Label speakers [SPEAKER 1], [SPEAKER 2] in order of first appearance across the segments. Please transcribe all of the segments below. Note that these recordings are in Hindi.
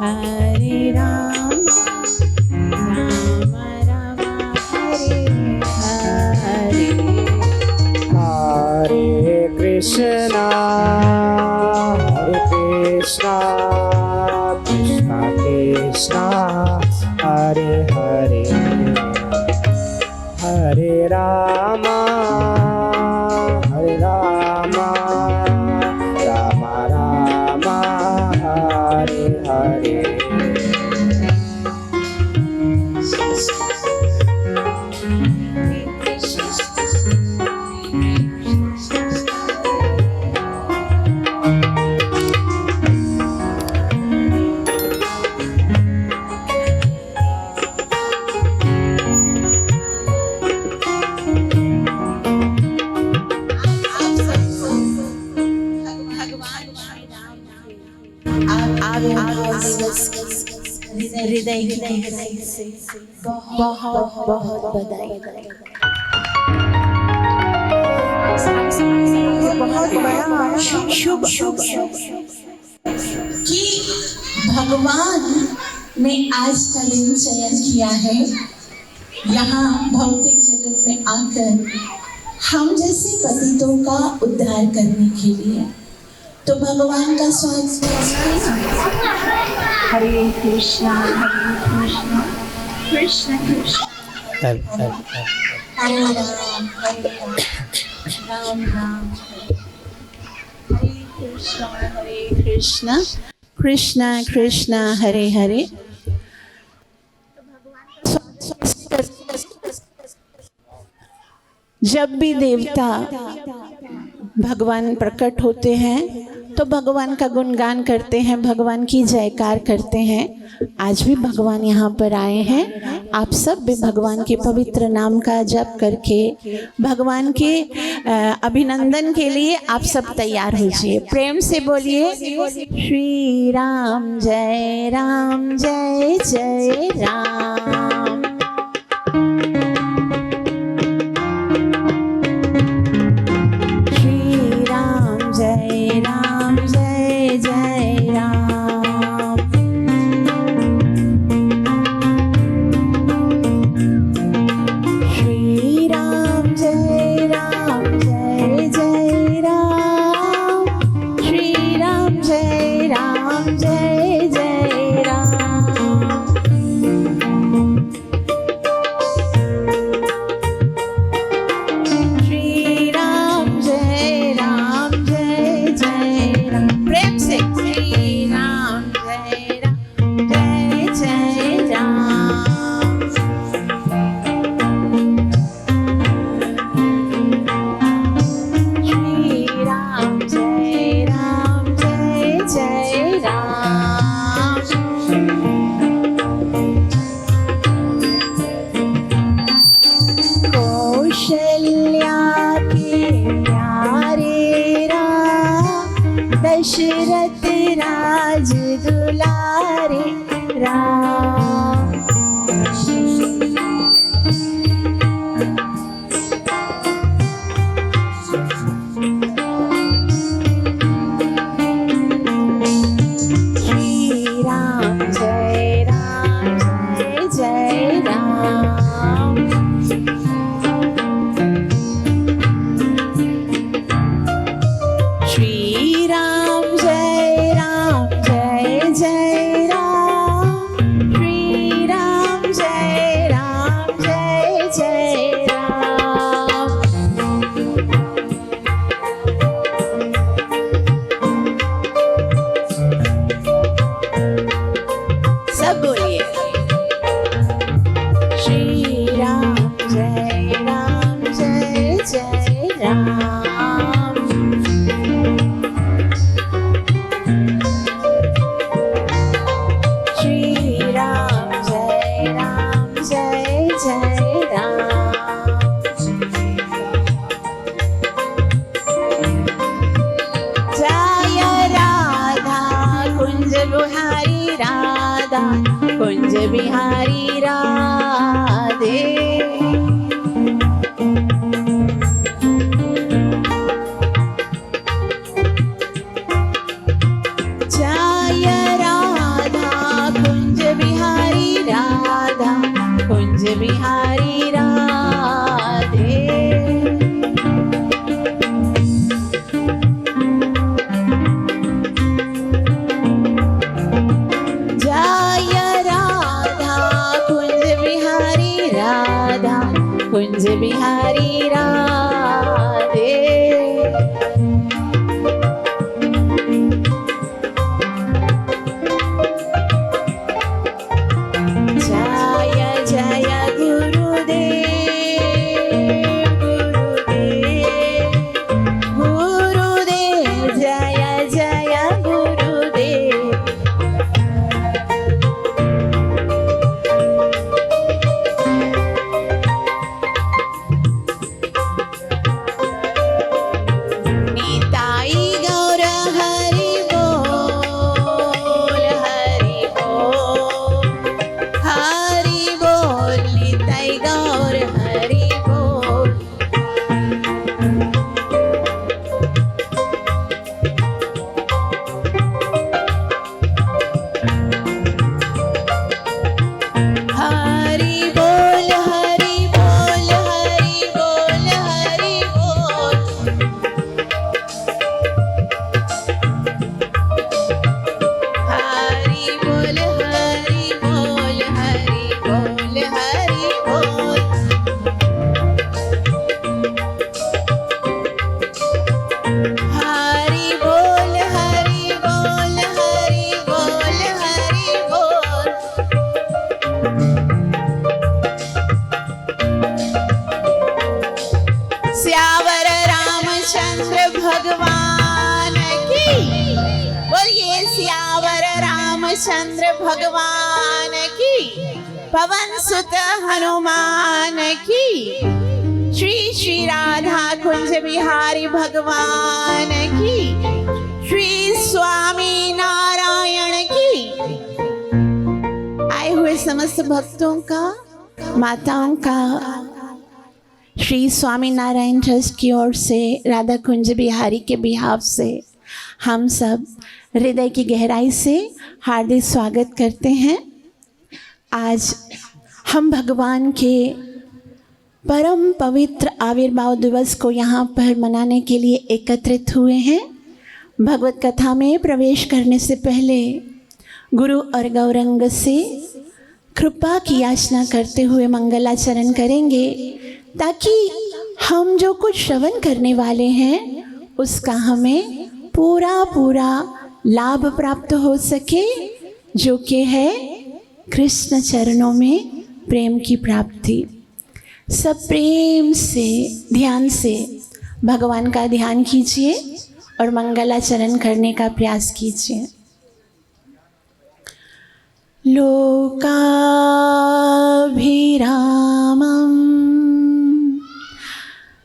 [SPEAKER 1] हरे राम राम राम हरे हरे,
[SPEAKER 2] हरे कृष्णा कृष्णा कृष्णा हरे हरे, हरे राम राम राम हरे हरे।
[SPEAKER 1] हृदय की गहराई से बहुत बहुत बधाई। बहुत बड़ा शुभ
[SPEAKER 3] कि भगवान ने आज का दिन चयन किया है यहाँ भौतिक जगत में आकर हम जैसे पतितों का उद्धार करने के लिए। तो भगवान का स्वागत।
[SPEAKER 1] हरे कृष्णा कृष्ण कृष्ण
[SPEAKER 3] हरे राम
[SPEAKER 1] राम राम, हरे कृष्णा कृष्ण कृष्ण हरे हरे। जब भी देवता भगवान प्रकट होते हैं तो भगवान का गुणगान करते हैं, भगवान की जयकार करते हैं। आज भी भगवान यहाँ पर आए हैं। आप सब भी भगवान के पवित्र नाम का जप करके भगवान के अभिनंदन के लिए आप सब तैयार होइए। प्रेम से बोलिए श्री राम जय जय राम। दशरथ राज दुलारे राम। श्री राम जय जय राम। श्री राम जय जय राम। श्री राम जय जय राम। सब बोलिए श्री राम जय जय राम। बिहारी राधा कुंज बिहारी राधे। जय राधा रामचंद्र भगवान की, पवन सुत हनुमान की, श्री श्री राधा कुंज बिहारी भगवान की, श्री स्वामी नारायण की। आए हुए समस्त भक्तों का, माताओं का श्री स्वामी नारायण ट्रस्ट की ओर से, राधा कुंज बिहारी के बिहाफ से हम सब हृदय की गहराई से हार्दिक स्वागत करते हैं। आज हम भगवान के परम पवित्र आविर्भाव दिवस को यहाँ पर मनाने के लिए एकत्रित हुए हैं। भगवत कथा में प्रवेश करने से पहले गुरु और गौरंग से कृपा की याचना करते हुए मंगलाचरण करेंगे, ताकि हम जो कुछ श्रवण करने वाले हैं उसका हमें पूरा लाभ प्राप्त हो सके, जो कि है कृष्ण चरणों में प्रेम की प्राप्ति। सब प्रेम से ध्यान से भगवान का ध्यान कीजिए और मंगलाचरण करने का प्रयास कीजिए। लोकाभिरामं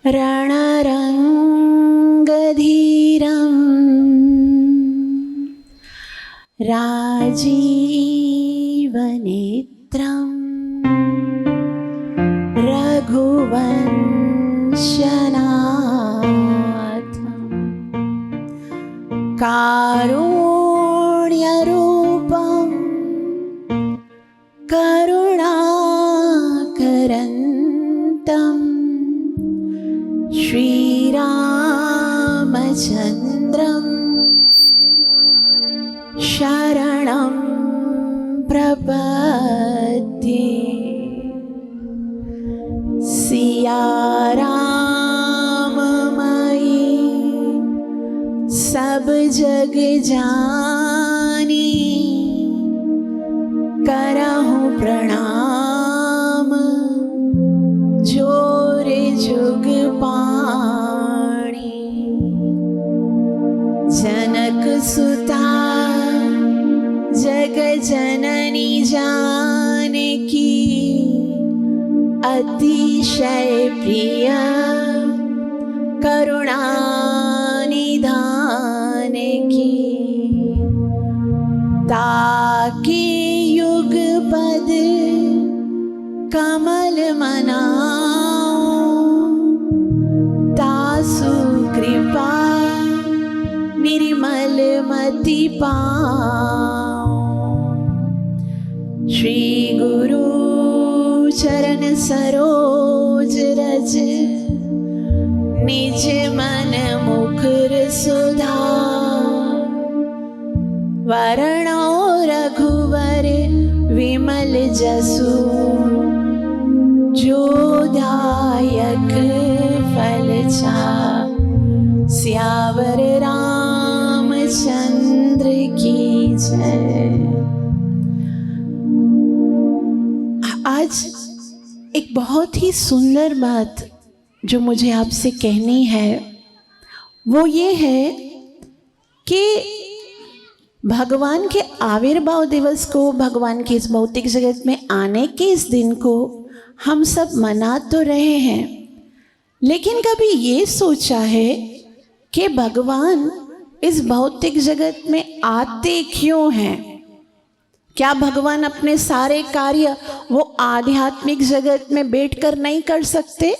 [SPEAKER 1] रणरङ्गधीरं राजीवनेत्रं रघुवंशनाथं कारुण्यरूपं करुणाकरन्तं श्रीरामचन्द्रं शरणं प्रपद्ये। सिया राममयी सब जग जानी, करहूँ प्रणाम जोर जुग पाणी। जनक सुता जग जननी जानकी, अतिशय प्रिय करुणा निधान की। ताके युग पद कमल मनाओ, तासु कृपा निर्मल मति पाओ। श्री गुरु चरण सरोज रज, निज मन मुकुर सुधार। वरणो रघुवर विमल जसु, जो दायक फल चार। सियावर रामचंद्र की जय। आज एक बहुत ही सुंदर बात जो मुझे आपसे कहनी है, वो ये है कि भगवान के आविर्भाव दिवस को, भगवान के इस भौतिक जगत में आने के इस दिन को हम सब मना तो रहे हैं, लेकिन कभी ये सोचा है कि भगवान इस भौतिक जगत में आते क्यों हैं? क्या भगवान अपने सारे कार्य वो आध्यात्मिक जगत में बैठकर नहीं कर सकते?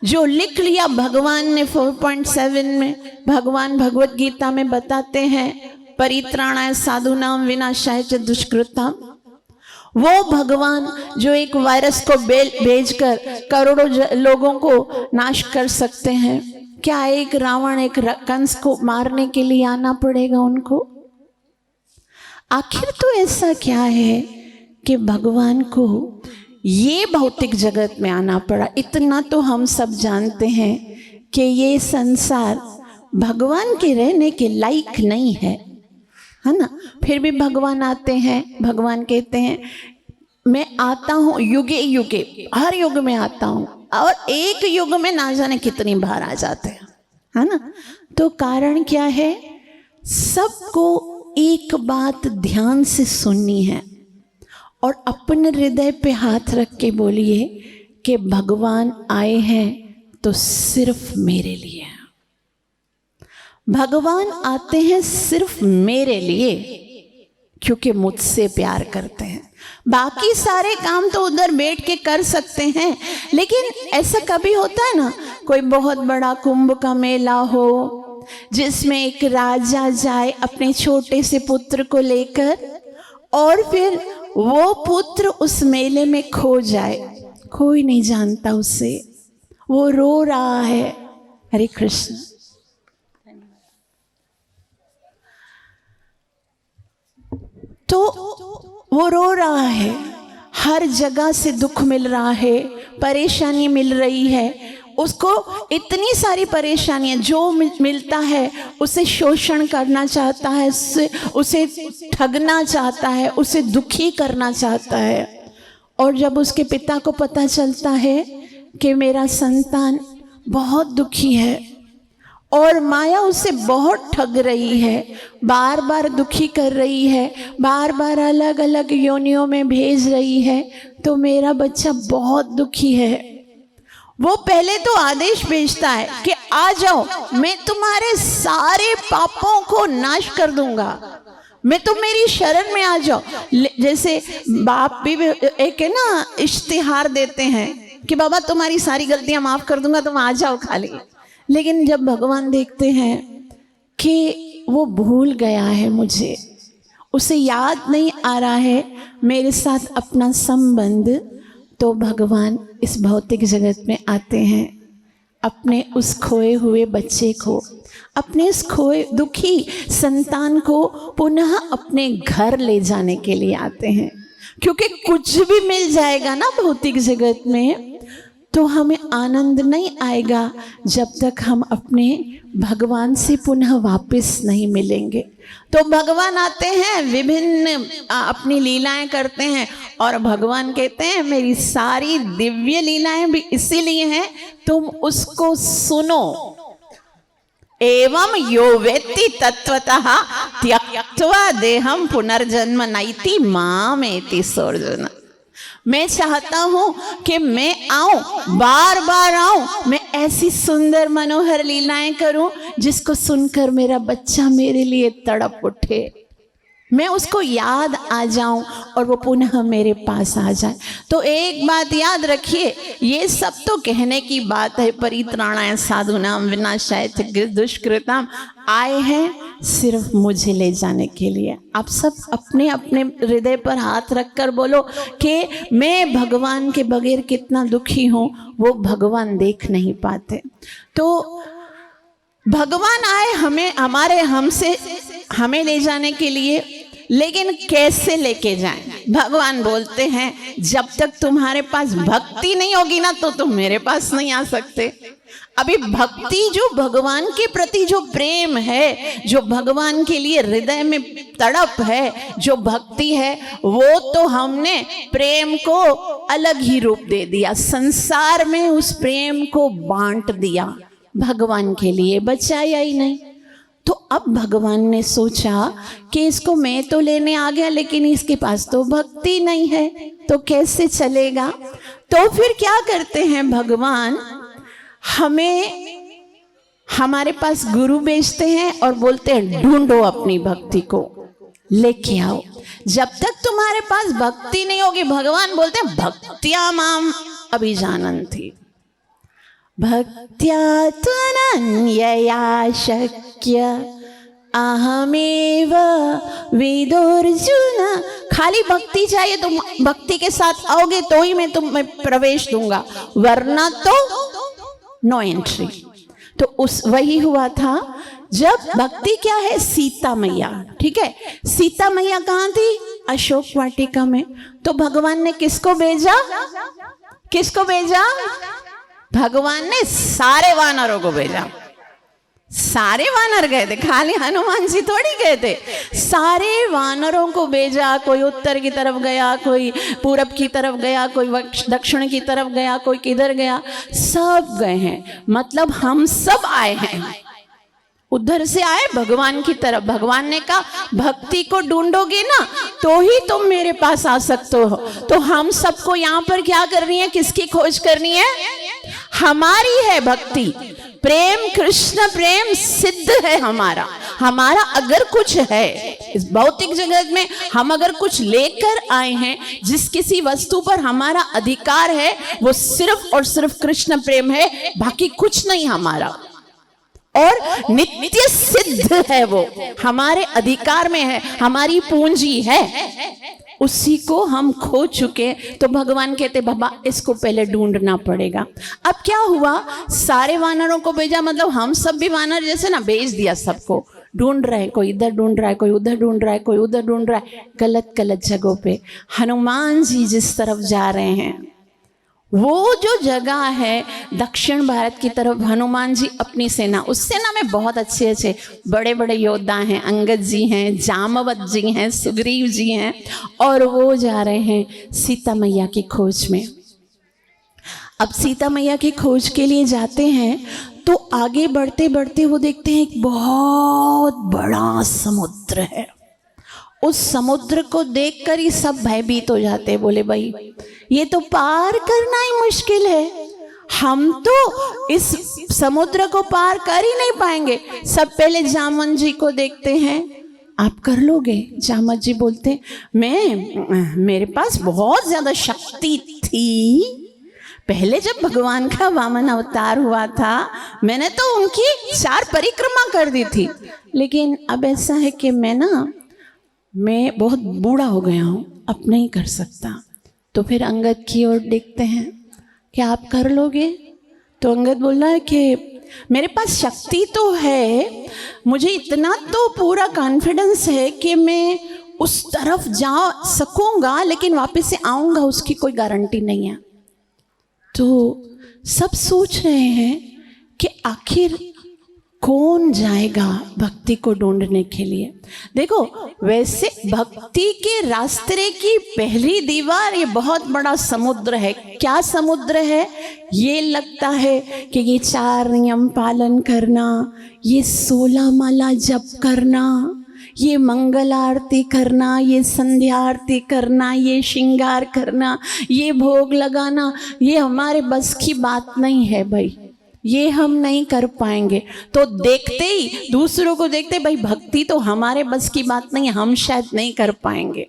[SPEAKER 1] जो लिख लिया भगवान ने 4.7 में, भगवान भगवत गीता में बताते हैं, परित्राणाय साधूनाम विनाशाय च दुष्कृताम। वो भगवान जो एक वायरस को भेजकर करोड़ों लोगों को नाश कर सकते हैं, क्या एक रावण, एक कंस को मारने के लिए आना पड़ेगा उनको? आखिर तो ऐसा क्या है कि भगवान को ये भौतिक जगत में आना पड़ा? इतना तो हम सब जानते हैं कि ये संसार भगवान के रहने के लायक नहीं है ना? फिर भी भगवान आते हैं। भगवान कहते हैं मैं आता हूँ युगे युगे, हर युग में आता हूँ, और एक युग में ना जाने कितनी बार आ जाते हैं, है ना? तो कारण क्या है? सबको एक बात ध्यान से सुननी है और अपने हृदय पे हाथ रख के बोलिए कि भगवान आए हैं तो सिर्फ मेरे लिए। भगवान आते हैं सिर्फ मेरे लिए, क्योंकि मुझसे प्यार करते हैं। बाकी सारे काम तो उधर बैठ के कर सकते हैं, लेकिन ऐसा कभी होता है ना, कोई बहुत बड़ा कुंभ का मेला हो जिसमें एक राजा जाए अपने छोटे से पुत्र को लेकर और फिर वो पुत्र उस मेले में खो जाए, कोई नहीं जानता उसे, वो रो रहा है। हरे कृष्ण। तो वो रो रहा है, हर जगह से दुख मिल रहा है, परेशानी मिल रही है उसको, इतनी सारी परेशानियां, जो मिलता है उसे शोषण करना चाहता है, उसे ठगना चाहता है, उसे दुखी करना चाहता है। और जब उसके पिता को पता चलता है कि मेरा संतान बहुत दुखी है और माया उसे बहुत ठग रही है, बार बार दुखी कर रही है, बार बार अलग अलग योनियों में भेज रही है, तो मेरा बच्चा बहुत दुखी है। वो पहले तो आदेश भेजता है कि आ जाओ, मैं तुम्हारे सारे पापों को नाश कर दूंगा, मैं तुम मेरी शरण में आ जाओ। जैसे बाप भी एक है ना इश्तिहार देते हैं कि बाबा तुम्हारी सारी गलतियां माफ कर दूंगा, तुम आ जाओ खाली। लेकिन जब भगवान देखते हैं कि वो भूल गया है मुझे, उसे याद नहीं आ रहा है मेरे साथ अपना संबंध, तो भगवान इस भौतिक जगत में आते हैं, अपने उस खोए हुए बच्चे को, अपने उस खोए दुखी संतान को पुनः अपने घर ले जाने के लिए आते हैं। क्योंकि कुछ भी मिल जाएगा ना भौतिक जगत में, तो हमें आनंद नहीं आएगा जब तक हम अपने भगवान से पुनः वापस नहीं मिलेंगे। तो भगवान आते हैं, विभिन्न अपनी लीलाएं करते हैं, और भगवान कहते हैं मेरी सारी दिव्य लीलाएं भी इसीलिए हैं, तुम उसको सुनो। एवं यो वेत्ति तत्वतः त्यक्त्वा देहं पुनर्जन्म नैति मामेति सोऽर्जुन। मैं चाहता हूं कि मैं आऊं, बार बार आऊं, मैं ऐसी सुंदर मनोहर लीलाएं करूं जिसको सुनकर मेरा बच्चा मेरे लिए तड़प उठे, मैं उसको याद आ जाऊं और वो पुनः मेरे पास आ जाए। तो एक बात याद रखिए, ये सब तो कहने की बात है, परित्राणाय साधूनाम विनाशाय दुष्कृताम, आए हैं सिर्फ मुझे ले जाने के लिए। आप सब अपने अपने हृदय पर हाथ रखकर बोलो कि मैं भगवान के बगैर कितना दुखी हूँ, वो भगवान देख नहीं पाते। तो भगवान आए हमें ले जाने के लिए, लेकिन कैसे लेके जाएं? भगवान बोलते हैं जब तक तुम्हारे पास भक्ति नहीं होगी ना, तो तुम मेरे पास नहीं आ सकते। अभी भक्ति, जो भगवान के प्रति जो प्रेम है, जो भगवान के लिए हृदय में तड़प है, जो भक्ति है, वो तो हमने प्रेम को अलग ही रूप दे दिया, संसार में उस प्रेम को बांट दिया, भगवान के लिए बचाया ही नहीं। तो अब भगवान ने सोचा कि इसको मैं तो लेने आ गया, लेकिन इसके पास तो भक्ति नहीं है, तो कैसे चलेगा? तो फिर क्या करते हैं भगवान, हमारे पास गुरु भेजते हैं और बोलते हैं ढूंढो अपनी भक्ति को, लेके आओ। जब तक तुम्हारे पास भक्ति नहीं होगी, भगवान बोलते हैं भक्त्या माम अभिजानन्ति, भक्त्या त्वनन्यया शक्य अहमेव विदुर्जुन। खाली भक्ति चाहिए, तुम भक्ति के साथ आओगे तो ही मैं तुम्हें प्रवेश दूंगा, वरना तो नो एंट्री। तो वही हुआ था जब भक्ति क्या है, सीता मैया, ठीक है, सीता मैया कहाँ थी? अशोक वाटिका में। तो भगवान ने किसको भेजा? भगवान ने सारे वानरों को भेजा। सारे वानर गए थे, खाली हनुमान जी थोड़ी गए थे, सारे वानरों को भेजा। कोई उत्तर की तरफ गया, कोई पूरब की तरफ गया, कोई दक्षिण की तरफ गया, कोई किधर गया, सब गए हैं। मतलब हम सब आए हैं उधर से आए भगवान की तरफ। भगवान ने कहा भक्ति को ढूंढोगे ना तो ही तुम मेरे पास आ सकते हो। तो हम सबको यहाँ पर क्या करनी है, किसकी खोज करनी है? हमारी है भक्ति। प्रेम, कृष्ण प्रेम सिद्ध है हमारा। हमारा अगर कुछ है इस भौतिक जगत में, हम अगर कुछ लेकर आए हैं, जिस किसी वस्तु पर हमारा अधिकार है, वो सिर्फ और सिर्फ कृष्ण प्रेम है, बाकी कुछ नहीं हमारा। और नित्य सिद्ध है, वो हमारे अधिकार में है, हमारी पूंजी है, उसी को हम खो चुके। तो भगवान कहते बाबा इसको पहले ढूंढना पड़ेगा। अब क्या हुआ, सारे वानरों को भेजा, मतलब हम सब भी वानर जैसे ना भेज दिया सबको। ढूंढ रहे, कोई इधर ढूंढ रहा है, कोई उधर ढूंढ रहा है, कोई उधर ढूंढ रहा है, गलत गलत जगहों पे। हनुमान जी जिस तरफ जा रहे हैं, वो जो जगह है दक्षिण भारत की तरफ, हनुमान जी अपनी सेना, उस सेना में बहुत अच्छे अच्छे बड़े बड़े योद्धा हैं। अंगद जी हैं, जामवत जी हैं, सुग्रीव जी हैं, और वो जा रहे हैं सीता मैया की खोज में। अब सीता मैया की खोज के लिए जाते हैं तो आगे बढ़ते बढ़ते वो देखते हैं एक बहुत बड़ा समुद्र है। उस समुद्र को देखकर ही सब भयभीत हो जाते हैं, बोले भाई ये तो पार करना ही मुश्किल है, हम तो इस समुद्र को पार कर ही नहीं पाएंगे। सब पहले जामवंत जी को देखते हैं, आप कर लोगे? जामवंत जी बोलते मेरे पास बहुत ज्यादा शक्ति थी, पहले जब भगवान का वामन अवतार हुआ था मैंने तो उनकी 4 परिक्रमा कर दी थी, लेकिन अब ऐसा है कि मैं बहुत बूढ़ा हो गया हूँ, अब नहीं कर सकता। तो फिर अंगद की ओर देखते हैं कि आप कर लोगे? तो अंगद बोल रहा है कि मेरे पास शक्ति तो है, मुझे इतना तो पूरा कॉन्फिडेंस है कि मैं उस तरफ जा सकूंगा, लेकिन वापस से आऊंगा उसकी कोई गारंटी नहीं है। तो सब सोच रहे हैं कि आखिर कौन जाएगा भक्ति को ढूंढने के लिए। देखो वैसे भक्ति के रास्ते की पहली दीवार ये बहुत बड़ा समुद्र है। क्या समुद्र है? ये लगता है कि ये 4 नियम पालन करना, ये 16 माला जप करना, ये मंगल आरती करना, ये संध्या आरती करना, ये श्रृंगार करना, ये भोग लगाना, ये हमारे बस की बात नहीं है भाई, ये हम नहीं कर पाएंगे। तो देखते ही दूसरों को देखते भाई भक्ति तो हमारे बस की बात नहीं है, हम शायद नहीं कर पाएंगे।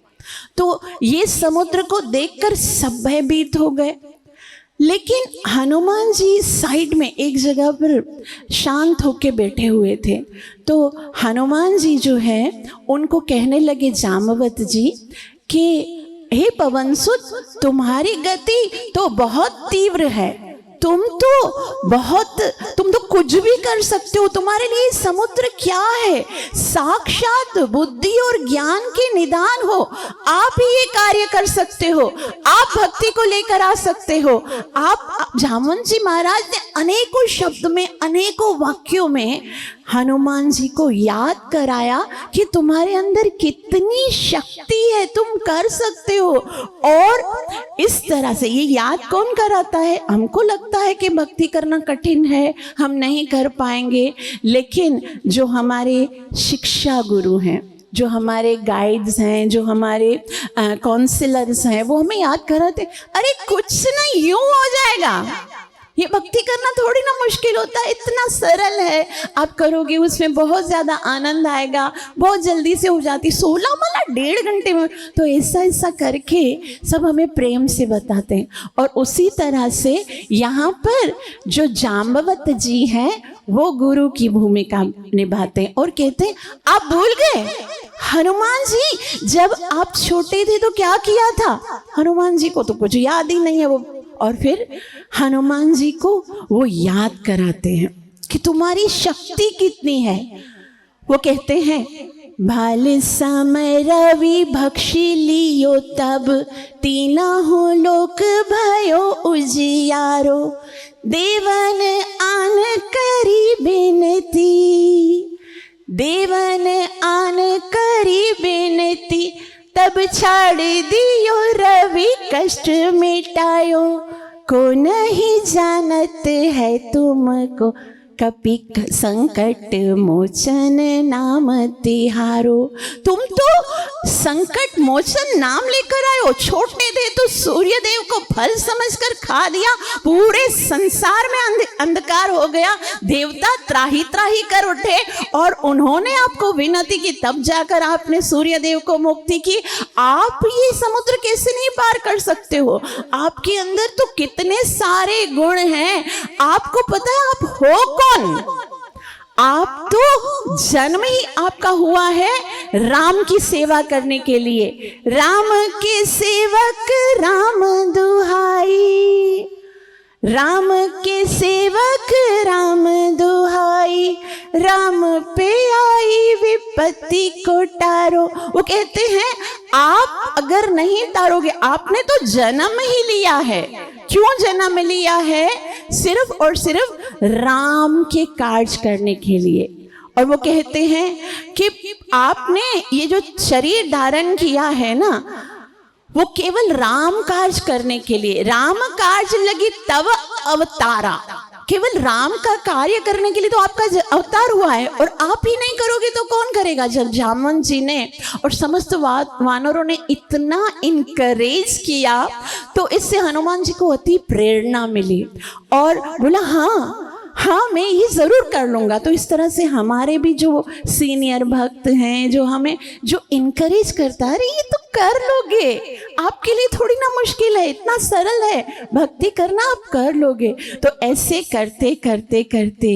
[SPEAKER 1] तो ये समुद्र को देखकर सब भयभीत हो गए। लेकिन हनुमान जी साइड में एक जगह पर शांत होके बैठे हुए थे। तो हनुमान जी जो है उनको कहने लगे जामवत जी कि हे पवनसुत, तुम्हारी गति तो बहुत तीव्र है, तुम तो कुछ भी कर सकते हो, तुम्हारे लिए समुद्र क्या है, साक्षात बुद्धि और ज्ञान के निदान हो, आप ही ये कार्य कर सकते हो, आप भक्ति को लेकर आ सकते हो। आप जामवंत जी महाराज ने अनेकों शब्द में, अनेकों वाक्यों में हनुमान जी को याद कराया कि तुम्हारे अंदर कितनी शक्ति है, तुम कर सकते हो। और इस तरह से ये याद कौन कराता है? हमको लगता है कि भक्ति करना कठिन है, हम नहीं कर पाएंगे, लेकिन जो हमारे शिक्षा गुरु हैं, जो हमारे गाइड्स हैं, जो हमारे काउंसलर्स हैं, वो हमें याद कराते, अरे कुछ नहीं, यूं हो जाएगा, ये भक्ति करना थोड़ी ना मुश्किल होता है, इतना सरल है, आप करोगे उसमें बहुत ज़्यादा आनंद आएगा, बहुत जल्दी से हो जाती, 16 माला 1.5 घंटे में। तो ऐसा ऐसा करके सब हमें प्रेम से बताते हैं। और उसी तरह से यहाँ पर जो जाम्बवत जी हैं वो गुरु की भूमिका निभाते हैं और कहते हैं आप भूल गए हनुमान जी, जब आप छोटे थे तो क्या किया था? हनुमान जी को तो कुछ याद ही नहीं है वो। और फिर हनुमान जी को वो याद कराते हैं कि तुम्हारी शक्ति कितनी है। वो कहते हैं भाल समय रवि भक्षी लियो तब, तीनों लोक भयो उजियारो, देवन आन करी बिनती, देवन आन करी बिनती, तब छाड़ दियो रवि कष्ट मिटायो, को नहीं जानत है तुमको कपि संकट मोचन नाम तिहारो। तुम तो संकट मोचन नाम लेकर आए हो, छोड़ने दे तो सूर्य देव को फल समझकर खा दिया, पूरे संसार में अंधकार हो गया, देवता त्राही त्राही कर उठे और उन्होंने आपको विनती की, तब जाकर आपने सूर्य देव को मुक्ति की। आप ये समुद्र कैसे नहीं पार कर सकते हो? आपके अंदर तो कितने सारे गुण हैं, आपको पता है आप हो कौन? आप तो जन्म ही आपका हुआ है राम की सेवा करने के लिए। राम के सेवक राम दुहाई, राम के सेवक राम दुहाई, राम पे आई विपत्ति को टारो। वो कहते हैं आप अगर नहीं तारोगे, आपने तो जन्म ही लिया है। क्यों जन्म लिया है? सिर्फ और सिर्फ राम के कार्य करने के लिए। और वो कहते हैं कि आपने ये जो शरीर धारण किया है ना, वो केवल राम कार्य करने के लिए। राम कार्य लगी तब अवतारा, केवल राम का कार्य करने के लिए तो आपका अवतार हुआ है। और आप ही नहीं करोगे तो कौन करेगा? जब जामवंत जी ने और समस्त वानरों ने इतना इनकरेज किया तो इससे हनुमान जी को अति प्रेरणा मिली और बोला हाँ मैं ये जरूर कर लूँगा। तो इस तरह से हमारे भी जो सीनियर भक्त हैं, जो हमें जो इनकरेज करता है, अरे ये तो कर लोगे, आपके लिए थोड़ी ना मुश्किल है, इतना सरल है भक्ति करना, आप कर लोगे। तो ऐसे करते करते करते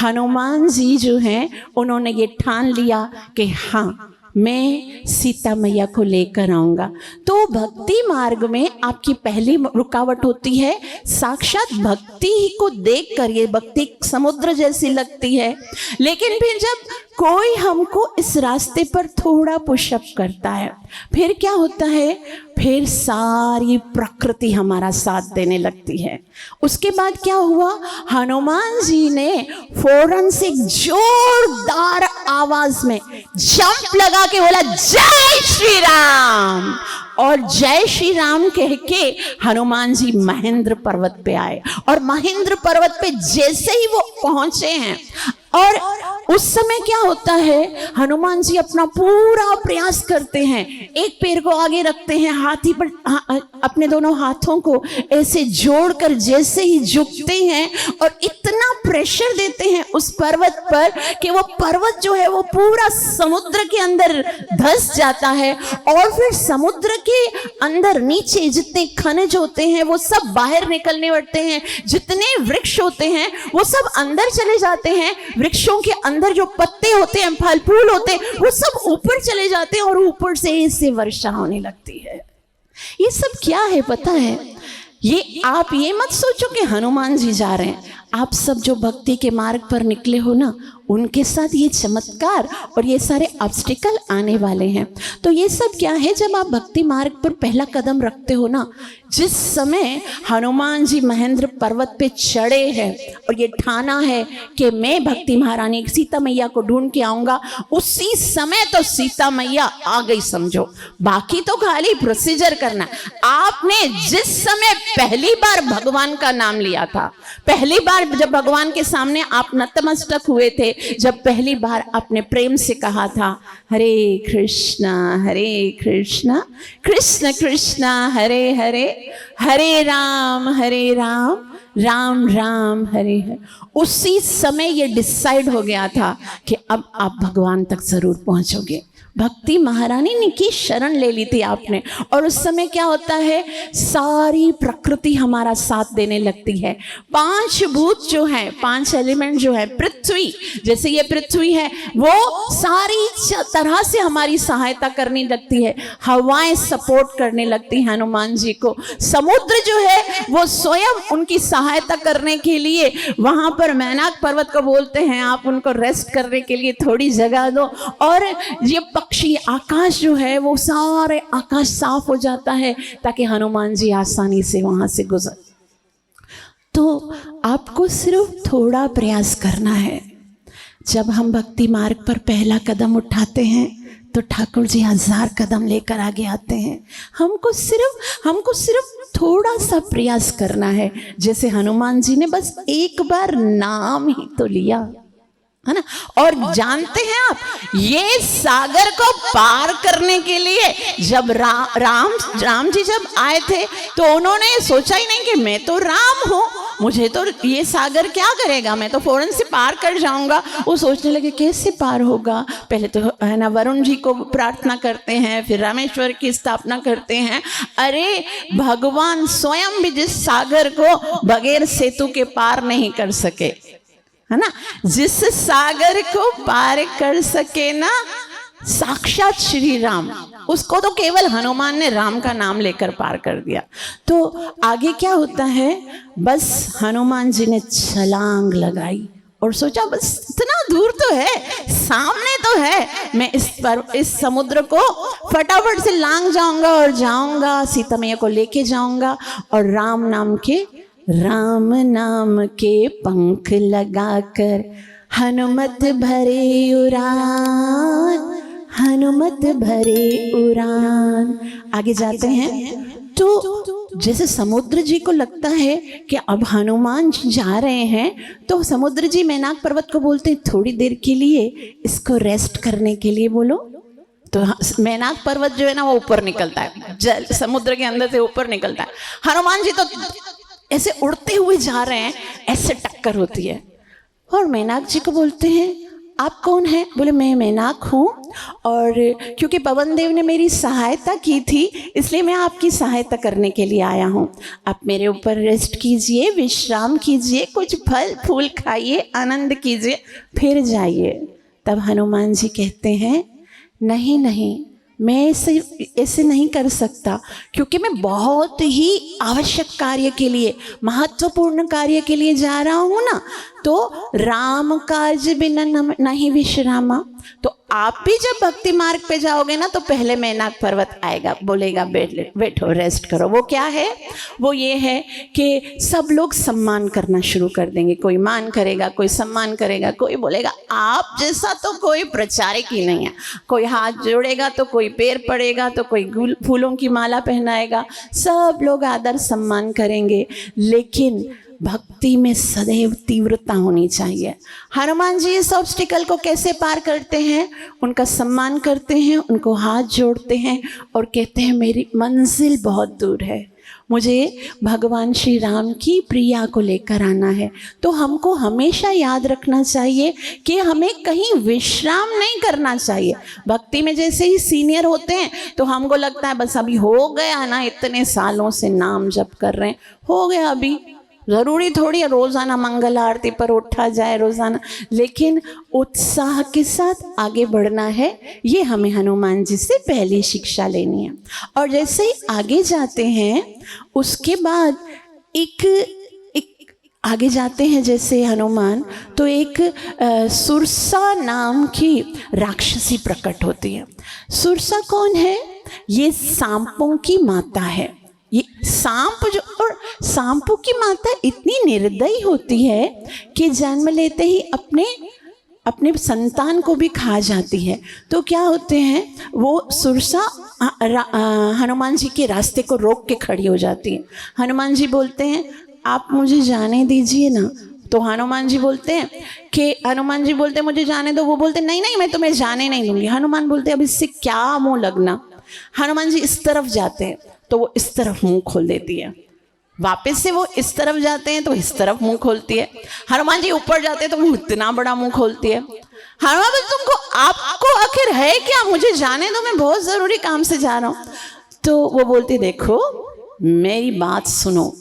[SPEAKER 1] हनुमान जी जो हैं उन्होंने ये ठान लिया कि हाँ मैं सीता मैया को लेकर आऊँगा। तो भक्ति मार्ग में आपकी पहली रुकावट होती है साक्षात भक्ति ही को देखकर। ये भक्ति समुद्र जैसी लगती है, लेकिन फिर जब कोई हमको इस रास्ते पर थोड़ा पुशअप करता है, फिर क्या होता है? फिर सारी प्रकृति हमारा साथ देने लगती है। उसके बाद क्या हुआ? हनुमान जी ने फौरन से जोरदार आवाज में जंप लगा के बोला जय श्री राम, और जय श्री राम कह के हनुमान जी महेंद्र पर्वत पे आए। और महेंद्र पर्वत पे जैसे ही वो पहुंचे हैं, और उस समय क्या होता है? हनुमान जी अपना पूरा प्रयास करते हैं, एक पैर को आगे रखते हैं, हाथी पर अपने दोनों हाथों को ऐसे जोड़कर जैसे ही झुकते हैं और इतना प्रेशर देते हैं उस पर्वत पर कि वो पर्वत जो है वो पूरा समुद्र के अंदर धंस जाता है। और फिर समुद्र के अंदर नीचे जितने खनिज होते हैं वो सब बाहर निकलने लगते हैं, जितने वृक्ष होते हैं वो सब अंदर चले जाते हैं, वृक्षों के अंदर जो पत्ते होते हैं, फल फूल होते हैं, वो सब ऊपर चले जाते हैं और ऊपर से इससे वर्षा होने लगती है। ये सब क्या है पता है? ये आप ये मत सोचो कि हनुमान जी जा रहे हैं। आप सब जो भक्ति के मार्ग पर निकले हो ना, उनके साथ ये चमत्कार और ये सारे ऑब्स्टिकल आने वाले हैं। तो ये सब क्या है? जब आप भक्ति मार्ग पर पहला कदम रखते हो ना, जिस समय हनुमान जी महेंद्र पर्वत पे चढ़े हैं और ये ठाना है कि मैं भक्ति महारानी सीता मैया को ढूंढ के आऊँगा, उसी समय तो सीता मैया आ गई समझो। बाकी तो खाली प्रोसीजर करना। आपने जिस समय पहली बार भगवान का नाम लिया था, पहली बार जब भगवान के सामने आप नतमस्तक हुए थे, जब पहली बार आपने प्रेम से कहा था हरे कृष्णा कृष्ण कृष्ण हरे हरे, हरे राम राम राम हरे हरे, उसी समय ये डिसाइड हो गया था कि अब आप भगवान तक जरूर पहुंचोगे। भक्ति महारानी ने की शरण ले ली थी आपने। और उस समय क्या होता है? सारी प्रकृति हमारा साथ देने लगती है। 5 भूत जो है, 5 एलिमेंट जो है, पृथ्वी जैसे ये पृथ्वी है, वो सारी तरह से हमारी सहायता करने लगती है। हवाएं सपोर्ट करने लगती हैं हनुमान जी को। समुद्र जो है वो स्वयं उनकी सहायता करने के लिए वहां पर मैनाक पर्वत को बोलते हैं आप उनको रेस्ट करने के लिए थोड़ी जगह दो। और ये पक्षी आकाश जो है वो सारे आकाश साफ हो जाता है ताकि हनुमान जी आसानी से वहां से गुजर। तो आपको सिर्फ थोड़ा प्रयास करना है। जब हम भक्ति मार्ग पर पहला कदम उठाते हैं तो ठाकुर जी 1000 कदम लेकर आगे आते हैं। हमको सिर्फ थोड़ा सा प्रयास करना है। जैसे हनुमान जी ने बस एक बार नाम ही तो लिया, है ना। और जानते हैं आप, ये सागर को पार करने के लिए जब राम जी जब आए थे तो उन्होंने सोचा ही नहीं कि मैं तो राम हूँ, मुझे तो ये सागर क्या करेगा, मैं तो फौरन से पार कर जाऊंगा। वो सोचने लगे कैसे पार होगा। पहले तो है ना वरुण जी को प्रार्थना करते हैं, फिर रामेश्वर की स्थापना करते हैं। अरे भगवान स्वयं भी जिस सागर को बगैर सेतु के पार नहीं कर सके, है ना, जिस सागर को पार कर सके ना साक्षात श्री राम, उसको तो केवल हनुमान ने राम का नाम लेकर पार कर दिया। तो आगे क्या होता है, बस हनुमान जी ने छलांग लगाई और सोचा बस इतना दूर तो है, सामने तो है, मैं इस समुद्र को फटाफट से लांग जाऊंगा और जाऊंगा, सीता मैया को लेके जाऊंगा और राम नाम के पंख लगाकर हनुमत भरे उड़ान। आगे जाते हैं तो जैसे समुद्र जी को लगता है कि अब हनुमान जी जा रहे हैं, तो समुद्र जी मैनाक पर्वत को बोलते हैं थोड़ी देर के लिए इसको रेस्ट करने के लिए बोलो। तो मैनाक पर्वत जो है ना वो ऊपर निकलता है, जल समुद्र के अंदर से ऊपर निकलता है। हनुमान जी तो ऐसे उड़ते हुए जा रहे हैं, ऐसे टक्कर होती है और मैनाक जी को बोलते हैं आप कौन हैं? बोले मैं मैनाक हूँ और क्योंकि पवन देव ने मेरी सहायता की थी इसलिए मैं आपकी सहायता करने के लिए आया हूँ। आप मेरे ऊपर रेस्ट कीजिए, विश्राम कीजिए, कुछ फल फूल खाइए, आनंद कीजिए, फिर जाइए। तब हनुमान जी कहते हैं नहीं, मैं ऐसे नहीं कर सकता, क्योंकि मैं बहुत ही आवश्यक कार्य के लिए, महत्वपूर्ण कार्य के लिए जा रहा हूँ ना, तो राम काज बिना नहीं विश्रामा। तो आप भी जब भक्ति मार्ग पे जाओगे ना तो पहले मैनाक पर्वत आएगा, बोलेगा बैठो रेस्ट करो। वो क्या है? वो ये है कि सब लोग सम्मान करना शुरू कर देंगे, कोई मान करेगा, कोई सम्मान करेगा, कोई बोलेगा आप जैसा तो कोई प्रचारक ही नहीं है, कोई हाथ जोड़ेगा तो कोई पैर पड़ेगा, तो कोई फूलों की माला पहनाएगा, सब लोग आदर सम्मान करेंगे। लेकिन भक्ति में सदैव तीव्रता होनी चाहिए। हनुमान जी इस ऑब्स्टिकल को कैसे पार करते हैं? उनका सम्मान करते हैं, उनको हाथ जोड़ते हैं और कहते हैं मेरी मंजिल बहुत दूर है, मुझे भगवान श्री राम की प्रिया को लेकर आना है। तो हमको हमेशा याद रखना चाहिए कि हमें कहीं विश्राम नहीं करना चाहिए। भक्ति में जैसे ही सीनियर होते हैं तो हमको लगता है बस अभी हो गया ना, इतने सालों से नाम जप कर रहे हैं, हो गया, अभी ज़रूरी थोड़ी है रोज़ाना मंगल आरती पर उठा जाए रोज़ाना, लेकिन उत्साह के साथ आगे बढ़ना है। ये हमें हनुमान जी से पहली शिक्षा लेनी है। और जैसे ही आगे जाते हैं उसके बाद एक आगे जाते हैं जैसे हनुमान, तो एक सुरसा नाम की राक्षसी प्रकट होती है। सुरसा कौन है? ये सांपों की माता है। ये सांप जो, और सांपों की माता इतनी निर्दयी होती है कि जन्म लेते ही अपने संतान को भी खा जाती है। तो क्या होते हैं, वो सुरसा हनुमान जी के रास्ते को रोक के खड़ी हो जाती है। हनुमान जी बोलते हैं आप मुझे जाने दीजिए ना। तो हनुमान जी बोलते हैं मुझे जाने दो। वो बोलते नहीं मैं तुम्हें जाने नहीं दूंगी। हनुमान बोलते हैं अब इससे क्या मुंह लगना। हनुमान जी इस तरफ जाते हैं तो वो इस तरफ मुंह खोल देती है, वापस से वो इस तरफ जाते हैं तो इस तरफ मुंह खोलती है। हनुमान जी ऊपर जाते हैं तो वो इतना बड़ा मुंह खोलती है। हनुमान जी आपको आखिर है क्या, मुझे जाने दो, मैं बहुत जरूरी काम से जा रहा हूँ। तो वो बोलती देखो मेरी बात सुनो,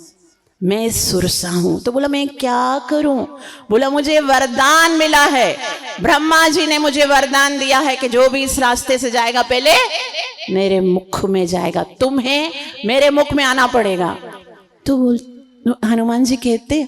[SPEAKER 1] मैं सुरसा हूँ। तो बोला मैं क्या करूं? बोला मुझे वरदान मिला है, ब्रह्मा जी ने मुझे वरदान दिया है कि जो भी इस रास्ते से जाएगा पहले मेरे मुख में जाएगा, तुम्हें मेरे मुख में आना पड़ेगा। तो हनुमान जी कहते